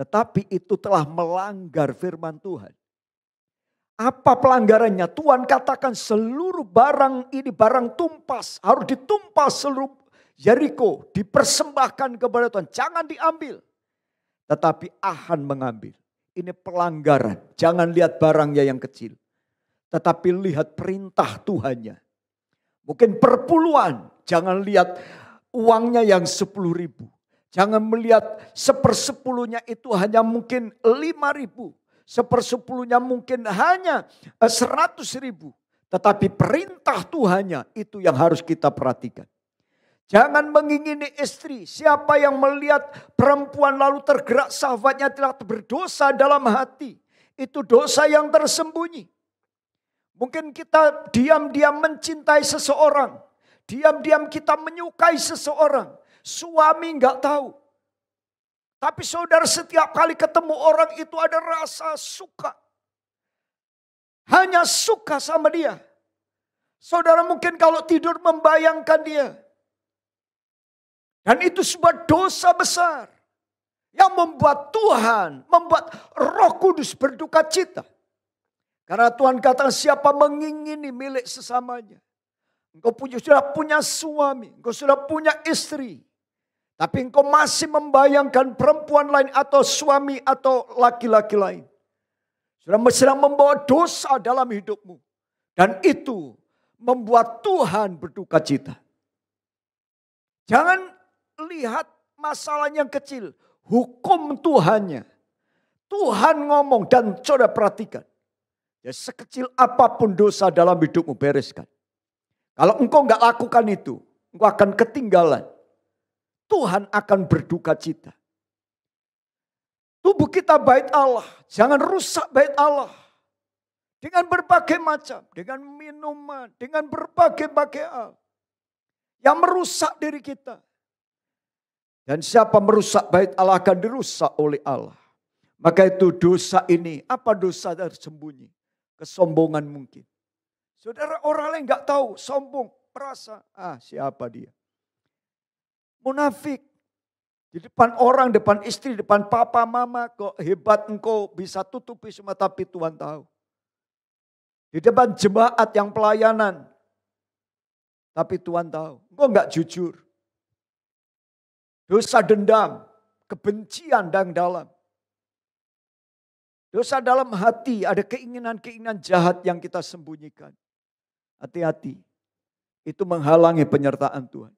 Tetapi itu telah melanggar firman Tuhan. Apa pelanggarannya? Tuhan katakan seluruh barang ini barang tumpas. Harus ditumpas seluruh Yeriko. Dipersembahkan kepada Tuhan. Jangan diambil. Tetapi Ahan mengambil. Ini pelanggaran. Jangan lihat barangnya yang kecil. Tetapi lihat perintah Tuhannya. Mungkin perpuluhan. Jangan lihat uangnya yang 10.000. Jangan melihat 1/10 itu hanya mungkin 5.000. 1/10 mungkin hanya 100.000. Tetapi perintah Tuhannya itu yang harus kita perhatikan. Jangan mengingini istri. Siapa yang melihat perempuan lalu tergerak syahwatnya telah berdosa dalam hati. Itu dosa yang tersembunyi. Mungkin kita diam-diam mencintai seseorang. Diam-diam kita menyukai seseorang. Suami enggak tahu. Tapi saudara setiap kali ketemu orang itu ada rasa suka. Hanya suka sama dia. Saudara mungkin kalau tidur membayangkan dia. Dan itu sebuah dosa besar. Yang membuat Tuhan, membuat Roh Kudus berduka cita. Karena Tuhan kata siapa mengingini milik sesamanya. Engkau sudah punya suami, engkau sudah punya istri. Tapi engkau masih membayangkan perempuan lain atau suami atau laki-laki lain. Sudah sedang membawa dosa dalam hidupmu. Dan itu membuat Tuhan berduka cita. Jangan lihat masalah yang kecil. Hukum Tuhannya. Tuhan ngomong dan saudara perhatikan. Ya, sekecil apapun dosa dalam hidupmu bereskan. Kalau engkau enggak lakukan itu, engkau akan ketinggalan. Tuhan akan berduka cita. Tubuh kita bait Allah. Jangan rusak bait Allah. Dengan berbagai macam. Dengan minuman. Dengan berbagai-bagai hal. Yang merusak diri kita. Dan siapa merusak bait Allah akan dirusak oleh Allah. Maka itu dosa ini. Apa dosa tersembunyi? Kesombongan mungkin. Saudara orang lain enggak tahu. Sombong. Perasa. Siapa dia? Munafik. Di depan orang, depan istri, depan papa, mama. Kok hebat engkau bisa tutupi semua tapi Tuhan tahu. Di depan jemaat yang pelayanan. Tapi Tuhan tahu. Engkau enggak jujur. Dosa dendam. Kebencian dan dalam. Dosa dalam hati. Ada keinginan-keinginan jahat yang kita sembunyikan. Hati-hati. Itu menghalangi penyertaan Tuhan.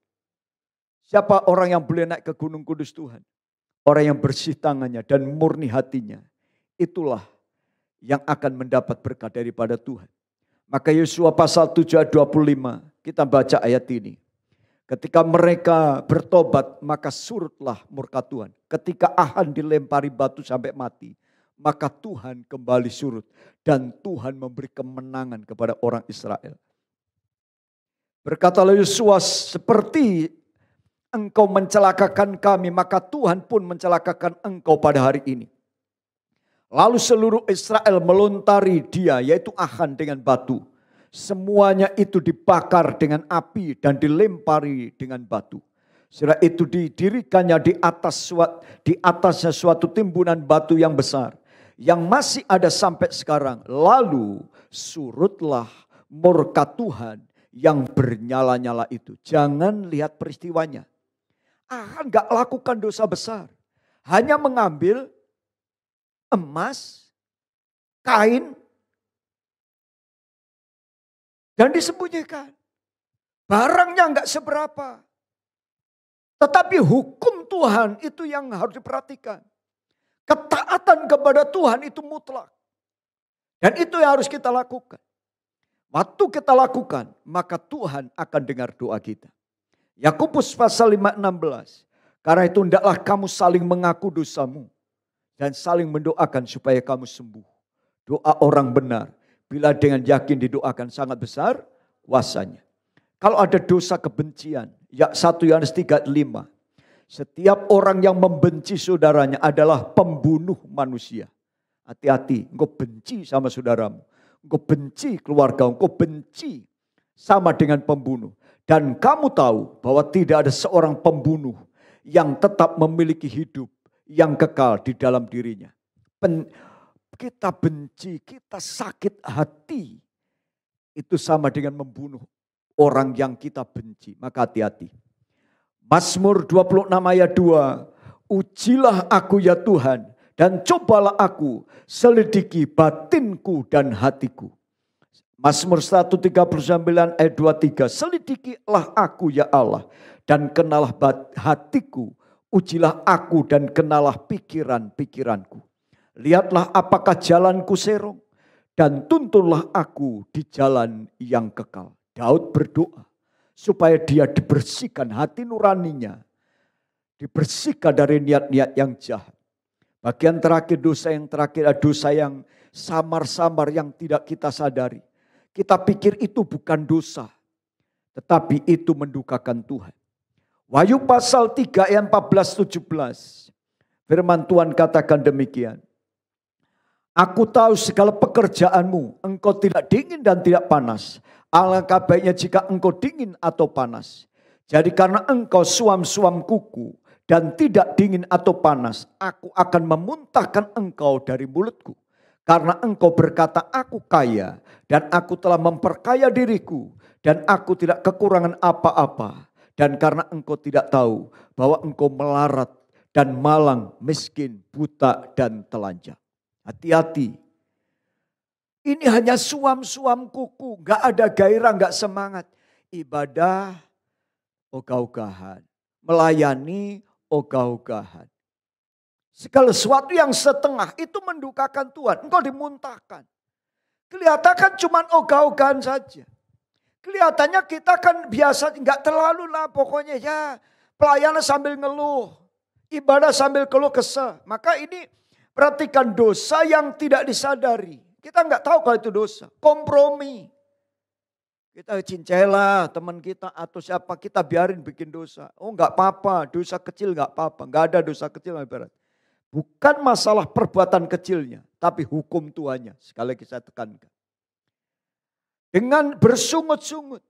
Siapa orang yang boleh naik ke Gunung Kudus Tuhan? Orang yang bersih tangannya dan murni hatinya. Itulah yang akan mendapat berkat daripada Tuhan. Maka Yosua pasal 7 ayat 25. Kita baca ayat ini. Ketika mereka bertobat maka surutlah murka Tuhan. Ketika Ahan dilempari batu sampai mati. Maka Tuhan kembali surut. Dan Tuhan memberi kemenangan kepada orang Israel. Berkatalah Yosua, seperti engkau mencelakakan kami, maka Tuhan pun mencelakakan engkau pada hari ini. Lalu seluruh Israel melontari dia, yaitu Ahan dengan batu. Semuanya itu dibakar dengan api dan dilempari dengan batu. Setelah itu didirikannya di atasnya suatu timbunan batu yang besar. Yang masih ada sampai sekarang. Lalu surutlah murka Tuhan yang bernyala-nyala itu. Jangan lihat peristiwanya. Ahan gak lakukan dosa besar. Hanya mengambil emas, kain, dan disembunyikan. Barangnya gak seberapa. Tetapi hukum Tuhan itu yang harus diperhatikan. Ketaatan kepada Tuhan itu mutlak. Dan itu yang harus kita lakukan. Waktu kita lakukan, maka Tuhan akan dengar doa kita. Yakobus pasal 5:16. Karena itu hendaklah kamu saling mengaku dosamu. Dan saling mendoakan supaya kamu sembuh. Doa orang benar. Bila dengan yakin didoakan sangat besar kuasanya. Kalau ada dosa kebencian. 1 Yohanes 3:5. Setiap orang yang membenci saudaranya adalah pembunuh manusia. Hati-hati, engkau benci sama saudaramu. Engkau benci keluarga, engkau benci sama dengan pembunuh. Dan kamu tahu bahwa tidak ada seorang pembunuh yang tetap memiliki hidup yang kekal di dalam dirinya. Kita benci, kita sakit hati. Itu sama dengan membunuh orang yang kita benci. Maka hati-hati. Mazmur 26 ayat 2. Ujilah aku ya Tuhan. Dan cobalah aku selidiki batinku dan hatiku. Mazmur 139 ayat 23. Selidikilah aku ya Allah. Dan kenalah hatiku. Ujilah aku dan kenalah pikiran-pikiranku. Lihatlah apakah jalanku serong. Dan tuntunlah aku di jalan yang kekal. Daud berdoa. Supaya dia dibersihkan hati nuraninya. Dibersihkan dari niat-niat yang jahat. Bagian terakhir dosa yang terakhir adalah dosa yang samar-samar yang tidak kita sadari. Kita pikir itu bukan dosa. Tetapi itu mendukakan Tuhan. Wahyu pasal 3 ayat 14-17. Firman Tuhan katakan demikian. Aku tahu segala pekerjaanmu. Engkau tidak dingin dan tidak panas. Alangkah baiknya jika engkau dingin atau panas. Jadi karena engkau suam-suam kuku dan tidak dingin atau panas, aku akan memuntahkan engkau dari mulutku. Karena engkau berkata, aku kaya dan aku telah memperkaya diriku dan aku tidak kekurangan apa-apa. Dan karena engkau tidak tahu bahwa engkau melarat dan malang, miskin, buta dan telanjang. Hati-hati. Ini hanya suam-suam kuku, gak ada gairah, gak semangat. Ibadah, ogah-ogahan. Melayani, ogah-ogahan. Segala sesuatu yang setengah itu mendukakan Tuhan. Engkau dimuntahkan. Kelihatan kan cuma ogah-ogahan saja. Kelihatannya kita kan biasa, nggak terlalu lah pokoknya ya. Pelayanan sambil ngeluh. Ibadah sambil keluh kesah. Maka ini perhatikan dosa yang tidak disadari. Kita nggak tahu kalau itu dosa. Kompromi. Kita cincela teman kita atau siapa, kita biarin bikin dosa. Oh nggak apa-apa, dosa kecil nggak apa-apa. Nggak ada dosa kecil ibarat. Bukan masalah perbuatan kecilnya, tapi hukum Tuhannya. Sekali lagi saya tekankan. Dengan bersungut-sungut,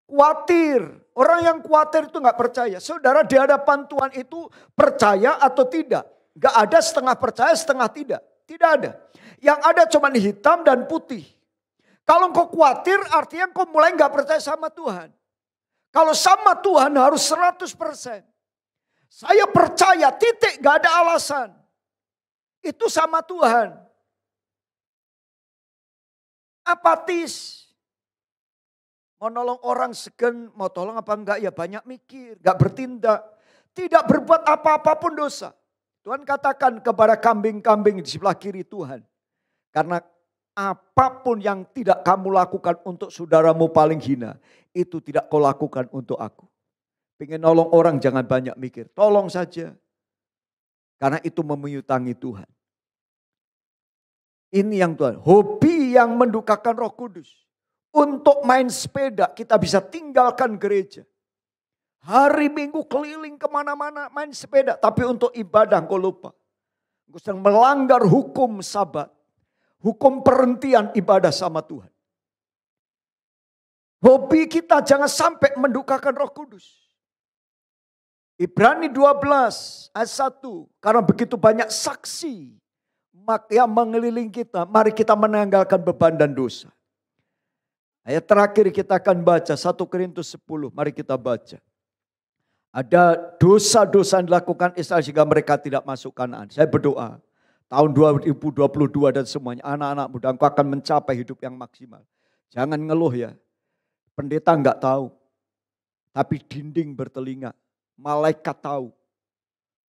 khawatir. Orang yang khawatir itu nggak percaya. Saudara, di hadapan Tuhan itu percaya atau tidak? Nggak ada setengah percaya, setengah tidak. Tidak ada. Yang ada cuma hitam dan putih. Kalau engkau khawatir artinya engkau mulai nggak percaya sama Tuhan. Kalau sama Tuhan harus 100%. Saya percaya, titik, gak ada alasan. Itu sama Tuhan. Apatis. Mau nolong orang segen, mau tolong apa enggak ya banyak mikir. Gak bertindak. Tidak berbuat apa-apa pun dosa. Tuhan katakan kepada kambing-kambing di sebelah kiri Tuhan. Karena apapun yang tidak kamu lakukan untuk saudaramu paling hina, itu tidak kau lakukan untuk aku. Pengen nolong orang jangan banyak mikir. Tolong saja. Karena itu memutangi Tuhan. Ini yang Tuhan. Hobi yang mendukakan Roh Kudus. Untuk main sepeda kita bisa tinggalkan gereja. Hari Minggu keliling kemana-mana main sepeda. Tapi untuk ibadah engkau lupa. Engkau sedang melanggar hukum Sabat. Hukum perhentian ibadah sama Tuhan. Hobi kita jangan sampai mendukakan Roh Kudus. Ibrani 12 ayat 1. Karena begitu banyak saksi yang mengelilingi kita. Mari kita menanggalkan beban dan dosa. Ayat terakhir kita akan baca 1 Korintus 10. Mari kita baca. Ada dosa-dosa yang dilakukan Israel sehingga mereka tidak masuk Kanaan. Saya berdoa. Tahun 2022 dan semuanya. Anak-anak muda engkau akan mencapai hidup yang maksimal. Jangan ngeluh ya. Pendeta enggak tahu. Tapi dinding bertelinga. Malaikat tahu,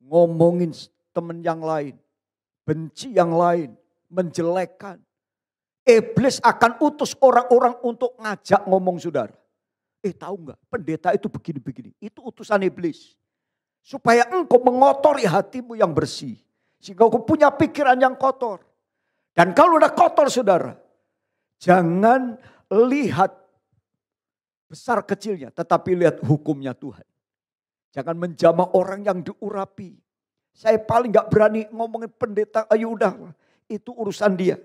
ngomongin teman yang lain, benci yang lain, menjelekkan. Iblis akan utus orang-orang untuk ngajak ngomong saudara. Tahu nggak? Pendeta itu begini-begini. Itu utusan iblis. Supaya engkau mengotori hatimu yang bersih. Sehingga engkau punya pikiran yang kotor. Dan kalau udah kotor saudara, jangan lihat besar kecilnya, tetapi lihat hukumnya Tuhan. Jangan menjamah orang yang diurapi. Saya paling gak berani ngomongin pendeta. Ayo udah, itu urusan dia.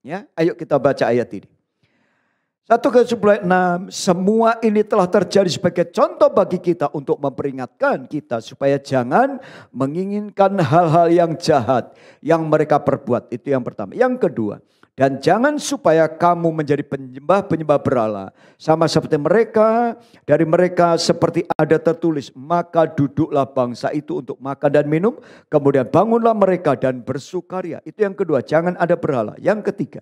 Ya, ayo kita baca ayat ini. 1 Korintus 10 ayat 6. Semua ini telah terjadi sebagai contoh bagi kita untuk memperingatkan kita supaya jangan menginginkan hal-hal yang jahat yang mereka perbuat. Itu yang pertama. Yang kedua. Dan jangan supaya kamu menjadi penyembah-penyembah berhala. Sama seperti mereka, dari mereka seperti ada tertulis. Maka duduklah bangsa itu untuk makan dan minum. Kemudian bangunlah mereka dan bersukaria. Itu yang kedua, jangan ada berhala. Yang ketiga,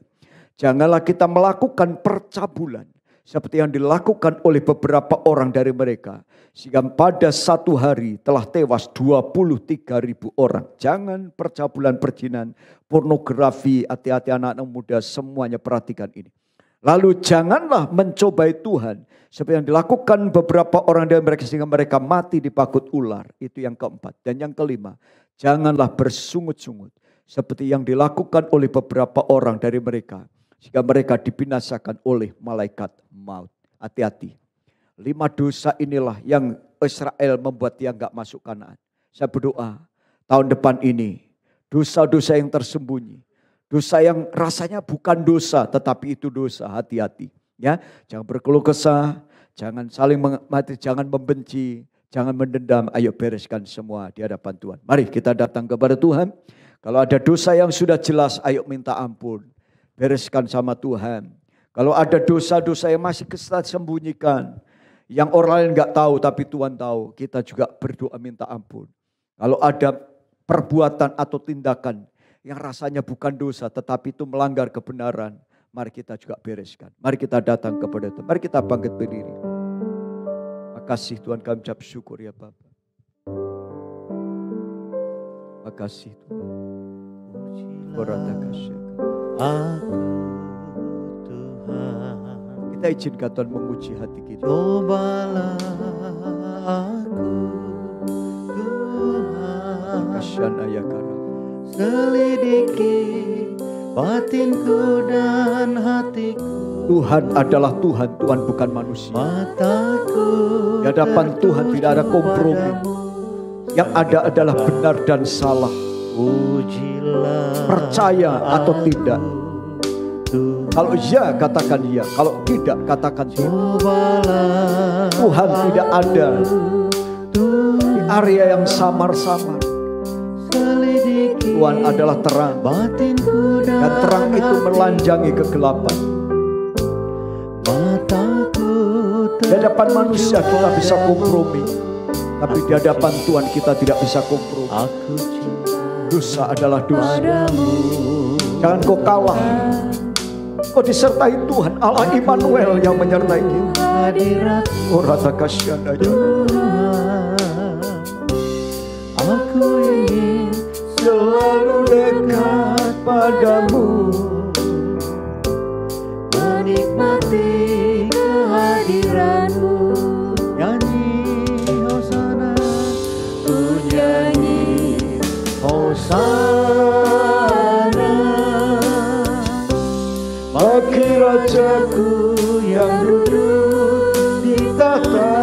janganlah kita melakukan percabulan. Seperti yang dilakukan oleh beberapa orang dari mereka. Sehingga pada satu hari telah tewas 23.000 orang. Jangan percabulan, perjinan, pornografi, hati-hati anak-anak muda semuanya perhatikan ini. Lalu janganlah mencobai Tuhan. Seperti yang dilakukan beberapa orang dari mereka sehingga mereka mati dipakut ular. Itu yang keempat. Dan yang kelima, janganlah bersungut-sungut. Seperti yang dilakukan oleh beberapa orang dari mereka. Sehingga mereka dibinasakan oleh malaikat maut. Hati-hati. 5 dosa inilah yang Israel membuat dia enggak masuk Kanaan. Saya berdoa tahun depan ini dosa-dosa yang tersembunyi. Dosa yang rasanya bukan dosa tetapi itu dosa. Hati-hati. Ya, jangan berkeluh kesah, jangan saling mati, jangan membenci, jangan mendendam. Ayo bereskan semua di hadapan Tuhan. Mari kita datang kepada Tuhan. Kalau ada dosa yang sudah jelas, ayo minta ampun. Bereskan sama Tuhan. Kalau ada dosa-dosa yang masih kita sembunyikan, yang orang lain nggak tahu tapi Tuhan tahu, kita juga berdoa minta ampun. Kalau ada perbuatan atau tindakan yang rasanya bukan dosa tetapi itu melanggar kebenaran, mari kita juga bereskan. Mari kita datang kepada Tuhan. Mari kita bangkit berdiri. Makasih Tuhan, kami ucap syukur ya Bapak. Makasih Tuhan. Aku Tuhan. Kita izinkan Tuhan menguji hati kita. Cobalah aku Tuhan. Kasyana ya karena. Selidiki batinku dan hatiku. Tuhan adalah Tuhan, Tuhan bukan manusia. Mataku di hadapan Tuhan tidak ada kompromi. Yang ada adalah benar dan salah. Ujilah percaya atau tidak. Kalau ya katakan ya, kalau tidak katakan tidak. Tuhan tidak ada di area yang samar-samar. Tuhan adalah terang, dan terang itu melanjangi kegelapan. Di hadapan manusia kita bisa kompromi, tapi di hadapan Tuhan kita tidak bisa kompromi. Dosa adalah dosa. Jangan kau kalah. Kau disertai Tuhan, Allah Immanuel yang menyertai kita. Oh rata kasyana ya. Aku ingin selalu dekat padamu, menikmati kehadiranmu. Nyanyi Hosana, ku nyanyi Hosana, bagi Rajaku yang duduk di tahta.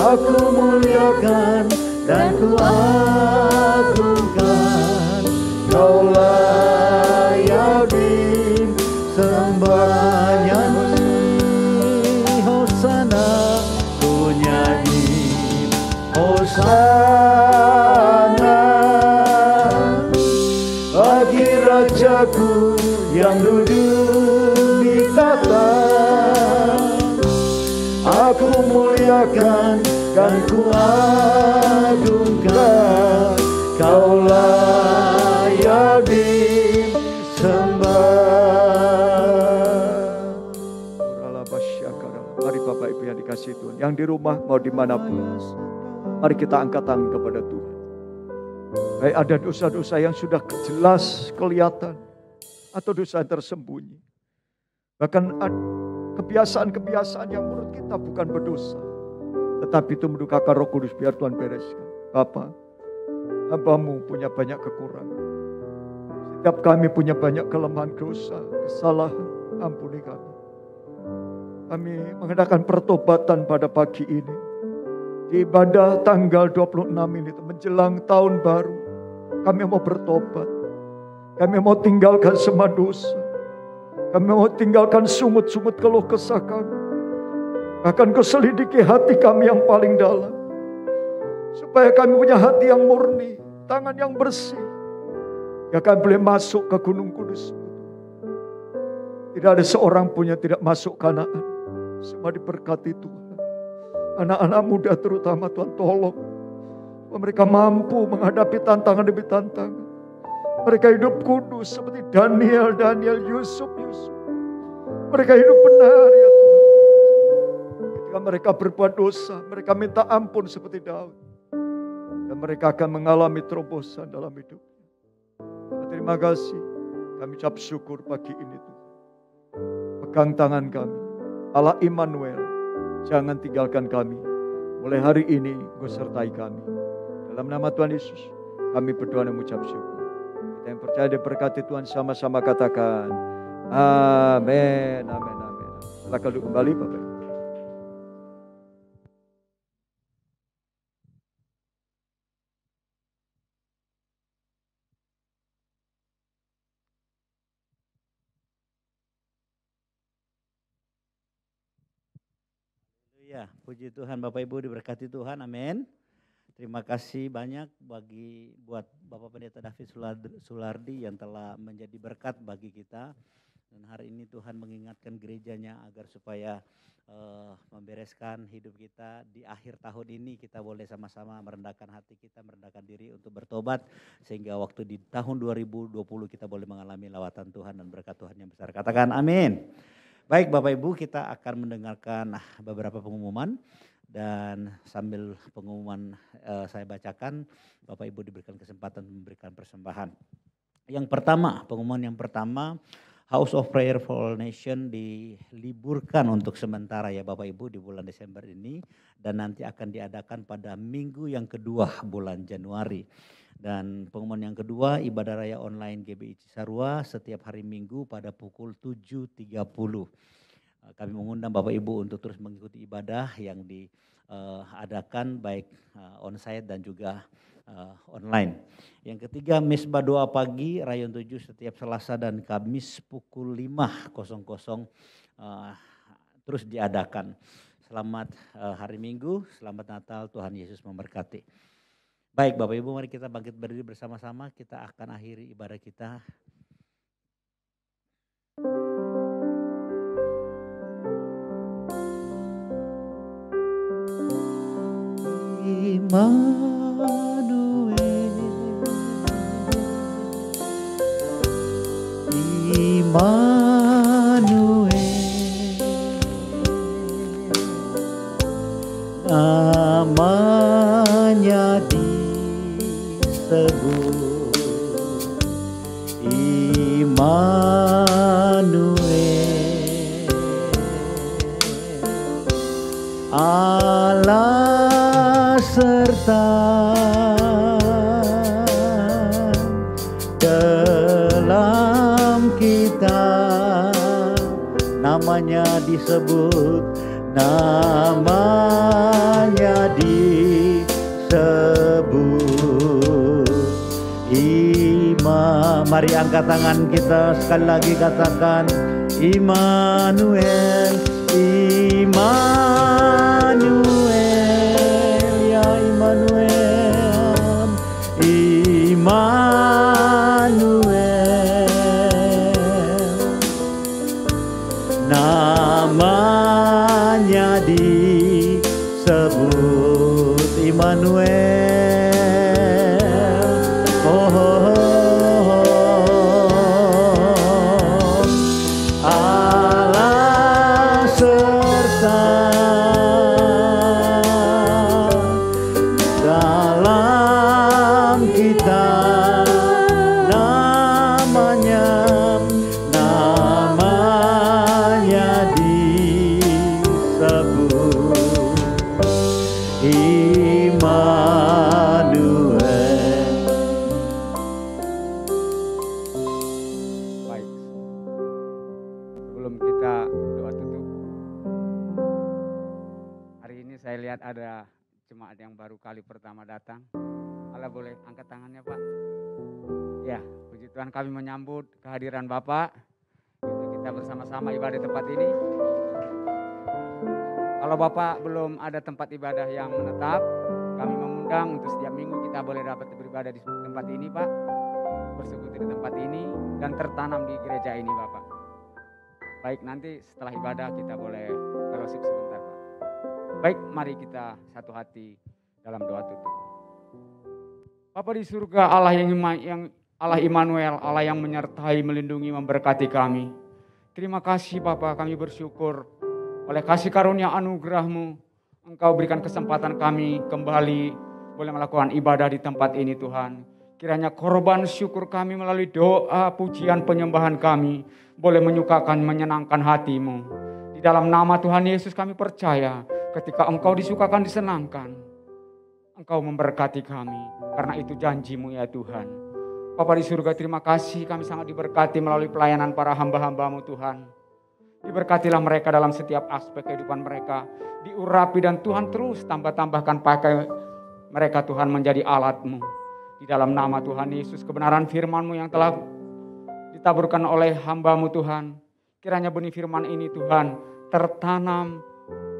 aku muliakan dan ku agungkan. Kau layak disembah. Nyanyi Hosana, ku nyanyi Hosana, Bagi Rajaku yang duduk di tahta. Aku muliakan dan ku agungkan. Kau layak disembah. Mari Bapak Ibu yang dikasihi Tuhan, yang di rumah mau dimanapun, mari kita angkat tangan kepada Tuhan. Baik ada dosa-dosa yang sudah jelas kelihatan atau dosa yang tersembunyi. Bahkan kebiasaan-kebiasaan yang menurut kita bukan berdosa, tetapi itu mendukakan Roh Kudus. Biar Tuhan bereskan. Bapa, hamba-Mu punya banyak kekurangan. Setiap kami punya banyak kelemahan, dosa, kesalahan. Ampuni kami. Kami mengadakan pertobatan pada pagi ini. Di ibadah tanggal 26 ini menjelang tahun baru, kami mau bertobat. Kami mau tinggalkan semua dosa. Kami mau tinggalkan sungut-sungut keluh kesah kami. Bahkan Kau selidiki hati kami yang paling dalam. Supaya kami punya hati yang murni, tangan yang bersih. Ya kami boleh masuk ke Gunung Kudus. Tidak ada seorang pun yang tidak masuk Kanaan. Semua diberkati Tuhan. Anak-anak muda terutama Tuhan tolong. Mereka mampu menghadapi tantangan demi tantangan. Mereka hidup kudus seperti Daniel, Yusuf. Mereka hidup benar ya Tuhan. Ketika mereka berbuat dosa, mereka minta ampun seperti Daud. Dan mereka akan mengalami terobosan dalam hidupnya. Terima kasih. Kami ucap syukur pagi ini Tuhan. Pegang tangan kami. Allah Immanuel, jangan tinggalkan kami. Mulai hari ini Engkau sertai kami. Dalam nama Tuhan Yesus, kami berdoa dan mengucap syukur. Kita yang percaya dan berkati Tuhan sama-sama katakan, amin, amin, amin. Silakan duduk kembali Bapak. Ya, puji Tuhan, Bapak Ibu diberkati Tuhan, amin. Terima kasih banyak buat Bapak Pendeta David Sulardi yang telah menjadi berkat bagi kita. Dan hari ini Tuhan mengingatkan gerejanya agar supaya membereskan hidup kita di akhir tahun ini, kita boleh sama-sama merendahkan hati kita, merendahkan diri untuk bertobat, sehingga waktu di tahun 2020 kita boleh mengalami lawatan Tuhan dan berkat Tuhan yang besar. Katakan amin. Baik Bapak Ibu, kita akan mendengarkan beberapa pengumuman, dan sambil pengumuman saya bacakan, Bapak Ibu diberikan kesempatan memberikan persembahan. Yang pertama, pengumuman yang pertama, House of Prayer for All Nation diliburkan untuk sementara ya Bapak Ibu di bulan Desember ini, dan nanti akan diadakan pada minggu yang kedua bulan Januari. Dan pengumuman yang kedua, ibadah raya online GBI Cisarua setiap hari Minggu pada pukul 7.30. Kami mengundang Bapak Ibu untuk terus mengikuti ibadah yang diadakan baik onsite dan juga online. Yang ketiga, Misbah Doa Pagi Rayon 7 setiap Selasa dan Kamis pukul 5.00 terus diadakan. Selamat hari Minggu, selamat Natal, Tuhan Yesus memberkati. Baik Bapak Ibu, mari kita bangkit berdiri bersama-sama, kita akan akhiri ibadah kita. Immanuel, Immanuel, namanya disebut Immanuel, Allah serta dalam kita, namanya disebut, namanya disebut Mari angkat tangan kita sekali lagi, katakan Immanuel, Immanuel, ya Immanuel, Immanuel, namanya disebut Immanuel. Ada jemaat yang baru kali pertama datang. Allah boleh angkat tangannya Pak. Ya, puji Tuhan, kami menyambut kehadiran Bapak untuk kita bersama-sama ibadah di tempat ini. Kalau Bapak belum ada tempat ibadah yang menetap, kami mengundang untuk setiap minggu kita boleh dapat beribadah di tempat ini Pak. Bersekutu di tempat ini dan tertanam di gereja ini Bapak. Baik, nanti setelah ibadah kita boleh fellowship sebentar Pak. Baik, mari kita satu hati dalam doa tutup. Bapa di surga, Allah yang Allah Immanuel, Allah yang menyertai, melindungi, memberkati kami. Terima kasih Bapa, kami bersyukur oleh kasih karunia anugerah-Mu, Engkau berikan kesempatan kami kembali boleh melakukan ibadah di tempat ini Tuhan. Kiranya korban syukur kami melalui doa, pujian, penyembahan kami boleh menyukakan, menyenangkan hati-Mu. Di dalam nama Tuhan Yesus kami percaya, ketika Engkau disukakan, disenangkan, Engkau memberkati kami. Karena itu janji-Mu ya Tuhan. Bapa di surga, terima kasih, kami sangat diberkati melalui pelayanan para hamba-hamba-Mu Tuhan. Diberkatilah mereka dalam setiap aspek kehidupan mereka. Diurapi dan Tuhan terus tambah-tambahkan pakai mereka Tuhan menjadi alat-Mu. Di dalam nama Tuhan Yesus, kebenaran firman-Mu yang telah ditaburkan oleh hamba-Mu Tuhan. Kiranya benih firman ini Tuhan tertanam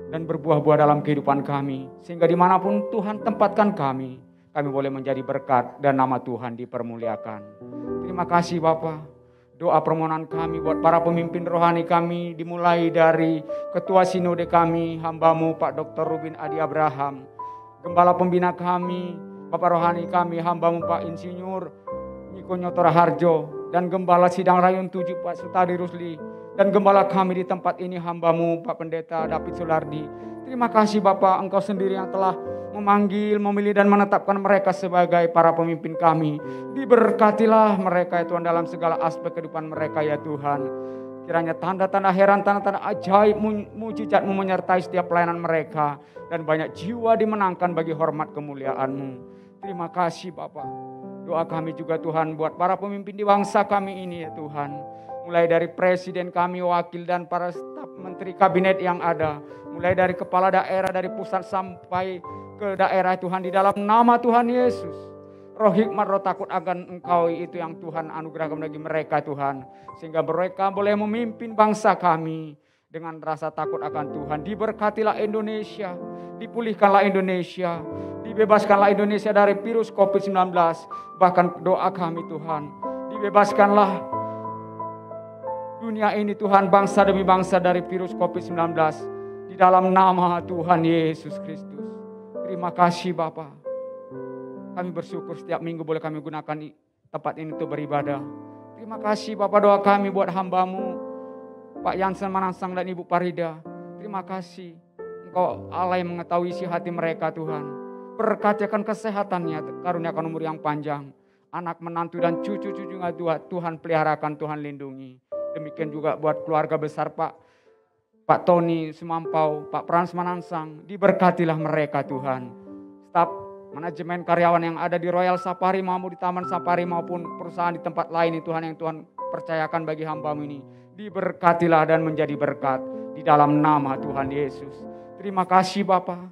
dan berbuah-buah dalam kehidupan kami. Sehingga dimanapun Tuhan tempatkan kami boleh menjadi berkat dan nama Tuhan dipermuliakan. Terima kasih Bapa. Doa permohonan kami buat para pemimpin rohani kami, dimulai dari Ketua Sinode kami, hamba-Mu Pak Dr. Rubin Adi Abraham, Gembala Pembina kami, Bapak rohani kami, hamba-Mu Pak Insinyur Niko Nyotora Harjo, dan Gembala Sidang Rayun 7 Pak Sutadi Rusli, dan Gembala kami di tempat ini, hamba-Mu Pak Pendeta David Sulardi. Terima kasih Bapak, Engkau sendiri yang telah memanggil, memilih dan menetapkan mereka sebagai para pemimpin kami. Diberkatilah mereka ya Tuhan dalam segala aspek kehidupan mereka ya Tuhan. Kiranya tanda-tanda heran, tanda-tanda ajaib, mujizat-Mu menyertai setiap pelayanan mereka. Dan banyak jiwa dimenangkan bagi hormat kemuliaan-Mu. Terima kasih Bapak. Doa kami juga Tuhan buat para pemimpin di bangsa kami ini ya Tuhan. Mulai dari presiden kami, wakil dan para staf menteri kabinet yang ada. Mulai dari kepala daerah dari pusat sampai ke daerah Tuhan, di dalam nama Tuhan Yesus. Roh hikmat, roh takut akan Engkau itu yang Tuhan anugerahkan bagi mereka Tuhan. Sehingga mereka boleh memimpin bangsa kami dengan rasa takut akan Tuhan. Diberkatilah Indonesia, dipulihkanlah Indonesia, dibebaskanlah Indonesia dari virus COVID-19. Bahkan doa kami Tuhan, dibebaskanlah dunia ini Tuhan, bangsa demi bangsa dari virus COVID-19. Di dalam nama Tuhan Yesus Kristus. Terima kasih Bapa. Kami bersyukur setiap minggu boleh kami gunakan tempat ini untuk beribadah. Terima kasih Bapa, doa kami buat hamba-Mu Pak Yansen Manansang dan Ibu Parida. Terima kasih Engkau Allah yang mengetahui isi hati mereka Tuhan. Berkatikan kesehatannya, karuniakan umur yang panjang. Anak menantu dan cucu-cucunya Tuhan peliharakan, Tuhan lindungi. Demikian juga buat keluarga besar Pak Tony Semampau, Pak Frans Manansang, diberkatilah mereka Tuhan. Staf manajemen karyawan yang ada di Royal Safari maupun di Taman Safari maupun perusahaan di tempat lain Tuhan yang Tuhan percayakan bagi hamba-Mu ini. Diberkatilah dan menjadi berkat di dalam nama Tuhan Yesus. Terima kasih Bapa.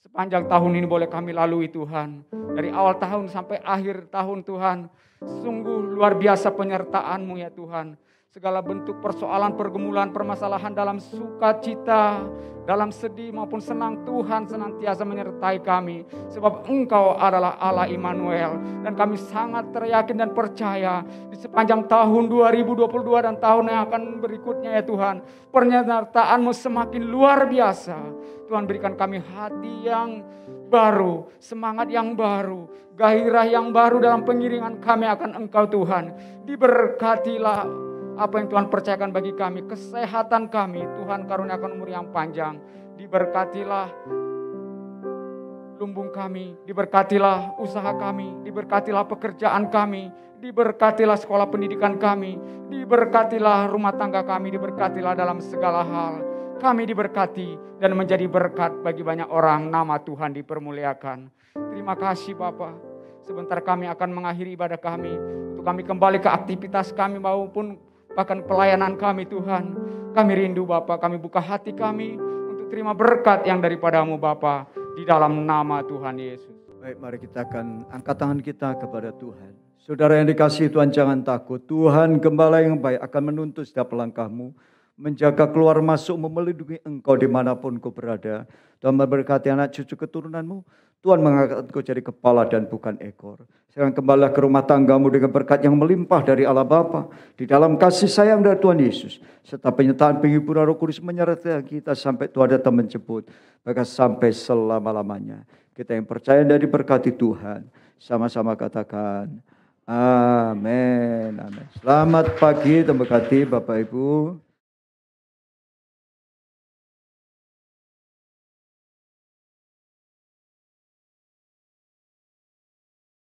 Sepanjang tahun ini boleh kami lalui Tuhan. Dari awal tahun sampai akhir tahun Tuhan. Sungguh luar biasa penyertaan-Mu ya Tuhan. Segala bentuk persoalan, pergumulan, permasalahan dalam sukacita, dalam sedih maupun senang, Tuhan senantiasa menyertai kami. Sebab Engkau adalah Allah Immanuel. Dan kami sangat teryakin dan percaya di sepanjang tahun 2022 dan tahun yang akan berikutnya ya Tuhan. Penyertaan-Mu semakin luar biasa. Tuhan berikan kami hati yang baru, semangat yang baru, gairah yang baru dalam pengiringan kami akan Engkau Tuhan. Diberkatilah apa yang Tuhan percayakan bagi kami, kesehatan kami, Tuhan karuniakan umur yang panjang. Diberkatilah lumbung kami, diberkatilah usaha kami, diberkatilah pekerjaan kami, diberkatilah sekolah pendidikan kami, diberkatilah rumah tangga kami, diberkatilah dalam segala hal. Kami diberkati dan menjadi berkat bagi banyak orang, nama Tuhan dipermuliakan. Terima kasih Bapa. Sebentar kami akan mengakhiri ibadah kami, untuk kami kembali ke aktivitas kami maupun bahkan pelayanan kami Tuhan. Kami rindu Bapa, kami buka hati kami untuk terima berkat yang daripada-Mu Bapa, di dalam nama Tuhan Yesus. Baik, mari kita akan angkat tangan kita kepada Tuhan. Saudara yang dikasihi Tuhan, jangan takut. Tuhan Gembala yang baik akan menuntun setiap langkahmu, menjaga keluar masuk, melindungi engkau dimanapun kau berada. Tuhan memberkati anak cucu keturunanmu. Tuhan mengangkat engkau jadi kepala dan bukan ekor. Sekarang kembalilah ke rumah tanggamu dengan berkat yang melimpah dari Allah Bapa, di dalam kasih sayang dari Tuhan Yesus, serta penyertaan penghiburan Roh Kudus menyertai kita sampai Tuhan datang menjemput, bahkan sampai selama-lamanya. Kita yang percaya dan diberkati Tuhan, sama-sama katakan amin. Amin. Selamat pagi, terima kasih Bapak Ibu.